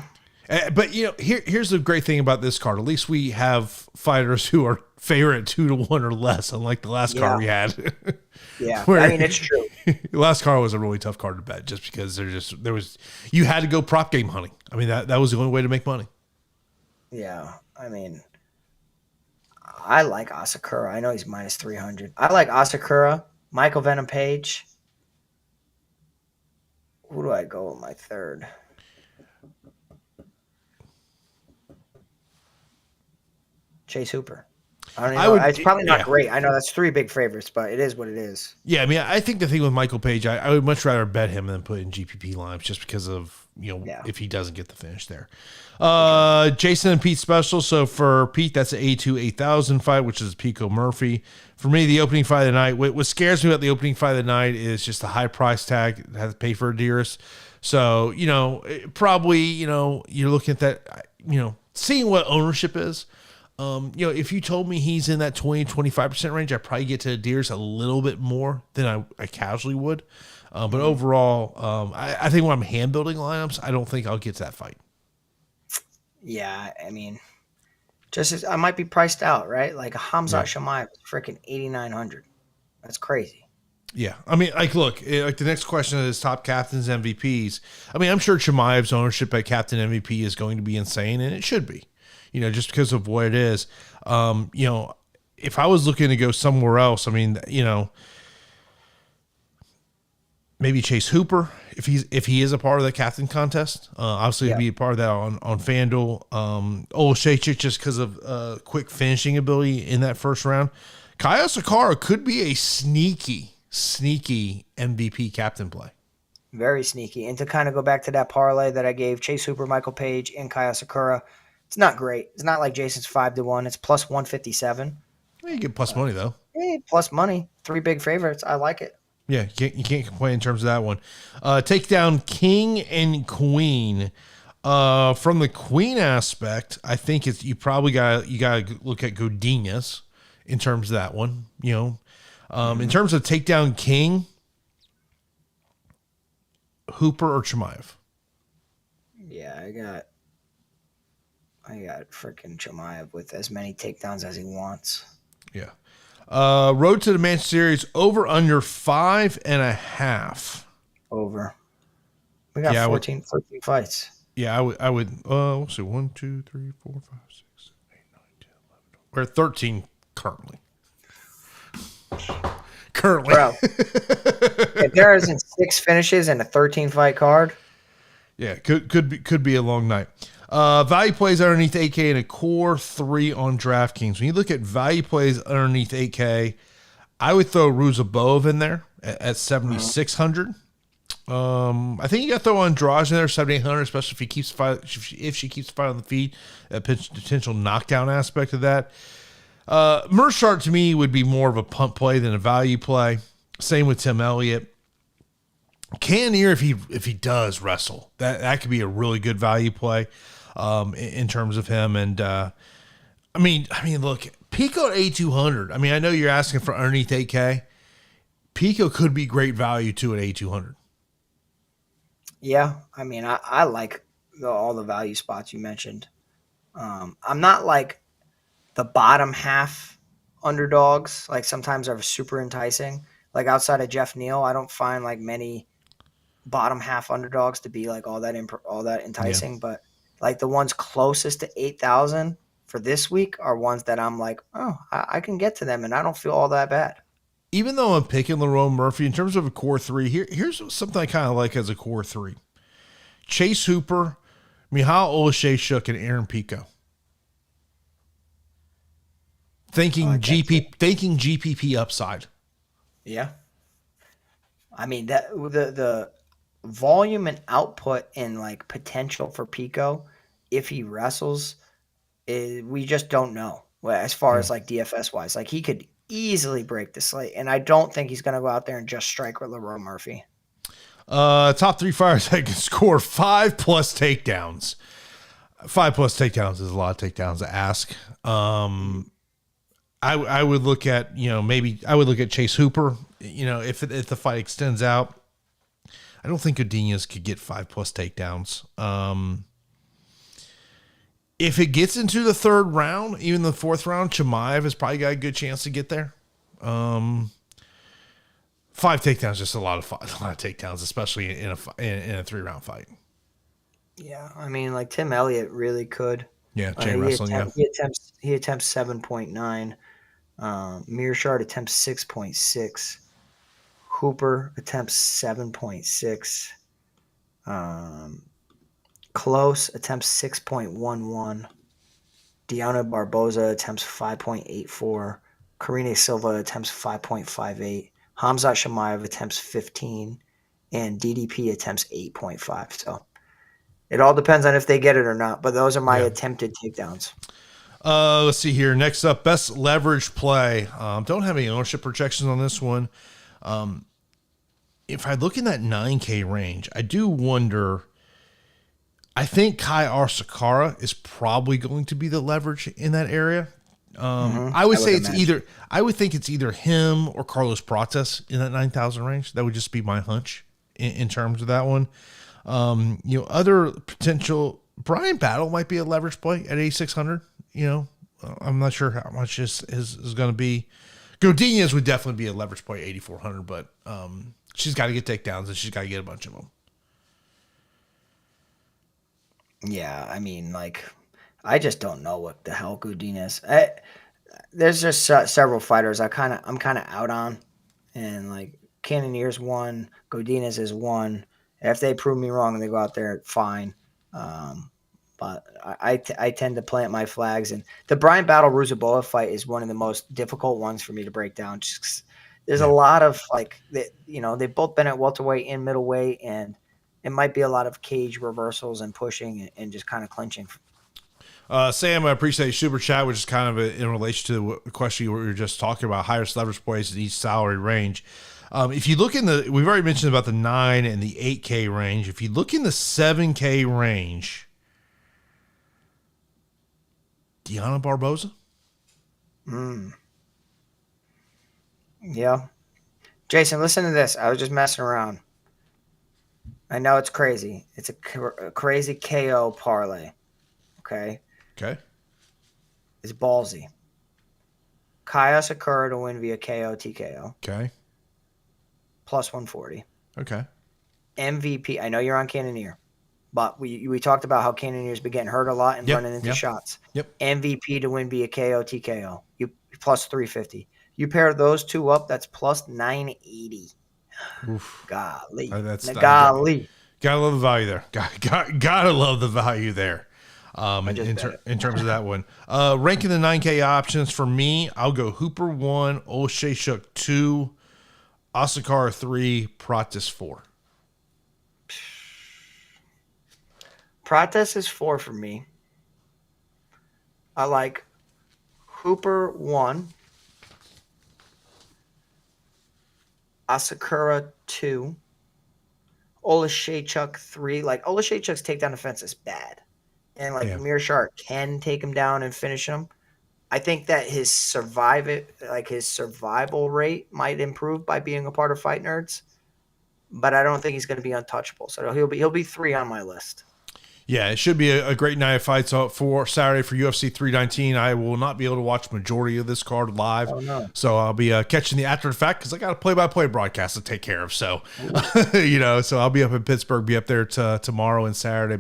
But here's the great thing about this card. At least we have fighters who are favorite 2-1 or less, unlike the last card we had. Yeah, I mean, it's true. The last card was a really tough card to bet, just because you had to go prop game hunting. I mean, that was the only way to make money. Yeah, I mean, I like Asakura. I know he's minus 300. I like Asakura, Michael Venom Page. Who do I go with my third? Chase Hooper. I don't know. It's probably not great. I know that's 3 big favorites, but it is what it is. Yeah, I mean, I think the thing with Michael Page, I would much rather bet him than put in GPP lineups just because of, if he doesn't get the finish there. Jason and Pete special. So for Pete, that's an 𝐴2 fight, which is Pico Murphy. For me, the opening fight of the night, what scares me about the opening fight of the night is just the high price tag. It has to pay for Adiris. So, probably, you're looking at that, seeing what ownership is. If you told me he's in that 20-25% range, I'd probably get to Adiris a little bit more than I casually would. But overall, I think when I'm hand building lineups, I don't think I'll get to that fight. Yeah, I mean, I might be priced out, right? Like a 𝗲𝗁𝘁𝘀 Chimaev, freaking 8,900. That's crazy. Yeah. I mean, like, look, like the next question is top captains, MVPs. I mean, I'm sure Chimaev's ownership at captain MVP is going to be insane, and it should be, just because of what it is. If I was looking to go somewhere else, I mean, maybe Chase Hooper, if he is a part of the captain contest, obviously he'd be a part of that on FanDuel. 𝗻𝗁𝘁𝘀 just because of quick finishing ability in that first round. 𝐃𝐲𝐬𝐳 could be a sneaky MVP captain play. Very sneaky. And to kind of go back to that parlay that I gave, Chase Hooper, Michael Page, and 𝗃𝐲𝐬𝐳, it's not great. It's not like Jason's 5-1. It's plus 157. You get plus money though. Hey, plus money. 3 big favorites. I like it. Yeah, you can't complain in terms of that one. Take down king and queen. From the queen aspect, I think you probably got to look at Godinez in terms of that one. In terms of takedown king, Hooper or Chimaev? Yeah, I got freaking Chimaev with as many takedowns as he wants. Yeah. Road to the Manchester Series, over under 5.5. Over. We got 13 fights. Yeah, I would. Let's see, 1, 2, 3, 4, 5, 6, 7, 8, 9, 10, 11, 12. We're at 13 currently. Bro, if there isn't 6 finishes and a 13-fight card, yeah, could be a long night. Value plays underneath 8K and a core 3 on DraftKings. When you look at value plays underneath 8K, I would throw 𝗻𝗁𝘁𝑀 in there at 7,600. I think you got to throw Andrade in there 7,800, especially if she keeps fight on the feet. A potential knockdown aspect of that. Meerschaert to me would be more of a punt play than a value play. Same with Tim Elliott. Cannonier, if he does wrestle, that could be a really good value play in terms of him. And I mean, look, Pico at 8,200. I mean, I know you're asking for underneath 8K. Pico could be great value too at 8,200. Yeah, I mean, I like all the value spots you mentioned. I'm not like the bottom half underdogs, like sometimes are super enticing. Like outside of Jeff Neal, I don't find like many bottom half underdogs to be like all that enticing. Yeah. But like the ones closest to 8,000 for this week are ones that I'm like, oh, I can get to them, and I don't feel all that bad. Even though I'm picking Lerone Murphy in terms of a core 3, here's something I kind of like as a core 3: Chase Hooper, Michal 𝗻𝗁𝘁𝘀, and Aaron Pico. Thinking GPP upside. Yeah. I mean, that the volume and output and like potential for Pico, if he wrestles, we just don't know. Well, as far as like DFS wise, like he could easily break the slate, and I don't think he's going to go out there and just strike with Lerone Murphy. Top 3 fighters that can score 5+ takedowns. 5+ takedowns is a lot of takedowns to ask. I would look at, maybe I would look at Chase Hooper. If the fight extends out, I don't think Godinez could get 5+ takedowns. If it gets into the 3rd round, even the 4th round, Chimaev has probably got a good chance to get there. 5 takedowns is just a lot of takedowns, especially in a 3-round fight. Yeah, I mean, like Tim Elliott really could. Yeah, chain wrestling. He attempts 7.9. Meerschaert attempts 6.6. Hooper attempts 7.6. Close attempts 6.11. Diana Barboza attempts 5.84. Karine Silva attempts 5.58. Khamzat Chimaev attempts 15. And DDP attempts 8.5. So it all depends on if they get it or not. But those are my attempted takedowns. Let's see here. Next up, best leverage play. Don't have any ownership projections on this one. If I look in that 9K range, I do wonder. I think Kai Arsakara is probably going to be the leverage in that area. I would think it's either him or Carlos Prates in that 9,000 range. That would just be my hunch in terms of that one. Other potential, Brian Battle might be a leverage play at 8,600. I'm not sure how much is going to be. Godinez would definitely be a leverage play 8,400, but she's got to get takedowns and she's got to get a bunch of them. Yeah, I mean, like, I just don't know what the hell Godinez. There's just several fighters I'm kind of out on, and like Cannonier's one, Godinez is one. If they prove me wrong and they go out there, fine. But I tend to plant my flags, and the Brian Battle 𝗲𝗁 fight is one of the most difficult ones for me to break down. Just, there's a lot of like, they've both been at welterweight and middleweight, and it might be a lot of cage reversals and pushing and just kind of clinching. Sam, I appreciate super chat, which is kind of in relation to the question we were just talking about, highest leverage plays in each salary range. If you look we've already mentioned about the 9 and the 8K range. If you look in the 7K range, Deanna Barboza? Yeah. Jason, listen to this. I was just messing around. I know it's crazy. It's a crazy KO parlay. Okay? Okay. It's ballsy. 𝐾𝐲𝐬𝐵 to win via KO TKO. Okay. Plus 140. Okay. MVP. I know you're on Cannonier, but we talked about how Cannonier's been getting hurt a lot and running into shots. Yep. MVP to win via KO TKO. You plus 350. You pair those two up, that's plus 980. Oof. Golly. Golly. Gotta love the value there. Gotta love the value there. In terms of that one. Ranking the 9K options for me, I'll go Hooper 1, 𝗚𝗏𝘁 2, Asakara 3, Pratis 4. Pratis is 4 for me. I like Hooper 1, Asakura 2, 𝗚𝗏𝘁 3. Like, 𝗚𝗏𝘁's takedown defense is bad. And like Mearshart can take him down and finish him. I think that his survival rate might improve by being a part of Fight Nerds, but I don't think he's going to be untouchable. So he'll be 3 on my list. Yeah, it should be a great night of fights for Saturday for UFC 319. I will not be able to watch majority of this card live, so I'll be catching the after effect because I got a play-by-play broadcast to take care of. So, so I'll be up in Pittsburgh, be up there tomorrow and Saturday,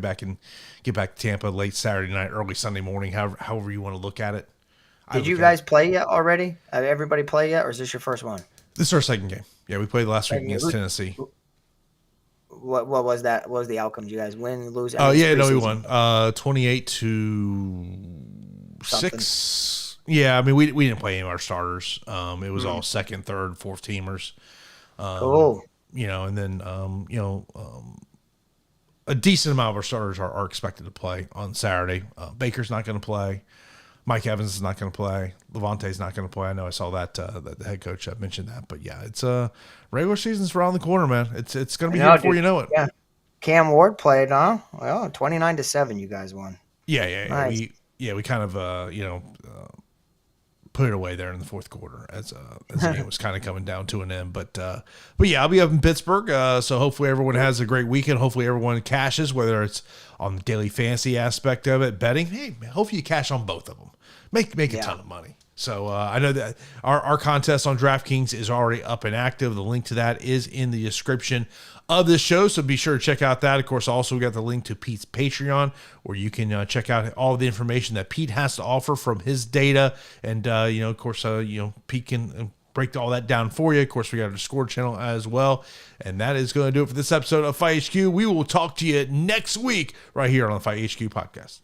get back to Tampa late Saturday night, early Sunday morning, however you want to look at it. Did you guys play yet already? Have everybody played yet, or is this your first one? This is our second game. Yeah, we played last week against Tennessee. What was that? What was the outcome? Did you guys win, lose? Oh, yeah, no, we won. 28-6. Yeah, I mean, we didn't play any of our starters. It was all second, third, fourth teamers. Cool. And then, a decent amount of our starters are expected to play on Saturday. Baker's not going to play. Mike Evans is not going to play. Levante's not going to play. I know I saw that the head coach mentioned that, but yeah, it's regular season's around the corner, man. It's going to be here before you know it. Yeah, Cam Ward played, huh? Well, 29-7, you guys won. Yeah. Nice. We kind of put it away there in the fourth quarter as the game was kind of coming down to an end. But yeah, I'll be up in Pittsburgh. So hopefully everyone has a great weekend. Hopefully everyone cashes, whether it's on the daily fantasy aspect of it, betting. Hey, man, hopefully you cash on both of them. Make a ton of money. So I know that our contest on DraftKings is already up and active. The link to that is in the description of this show, so be sure to check out that. Of course, also we got the link to Pete's Patreon, where you can check out all the information that Pete has to offer from his data, and of course, Pete can break all that down for you. Of course, we got our Discord channel as well, and that is going to do it for this episode of Fight HQ. We will talk to you next week right here on the Fight HQ podcast.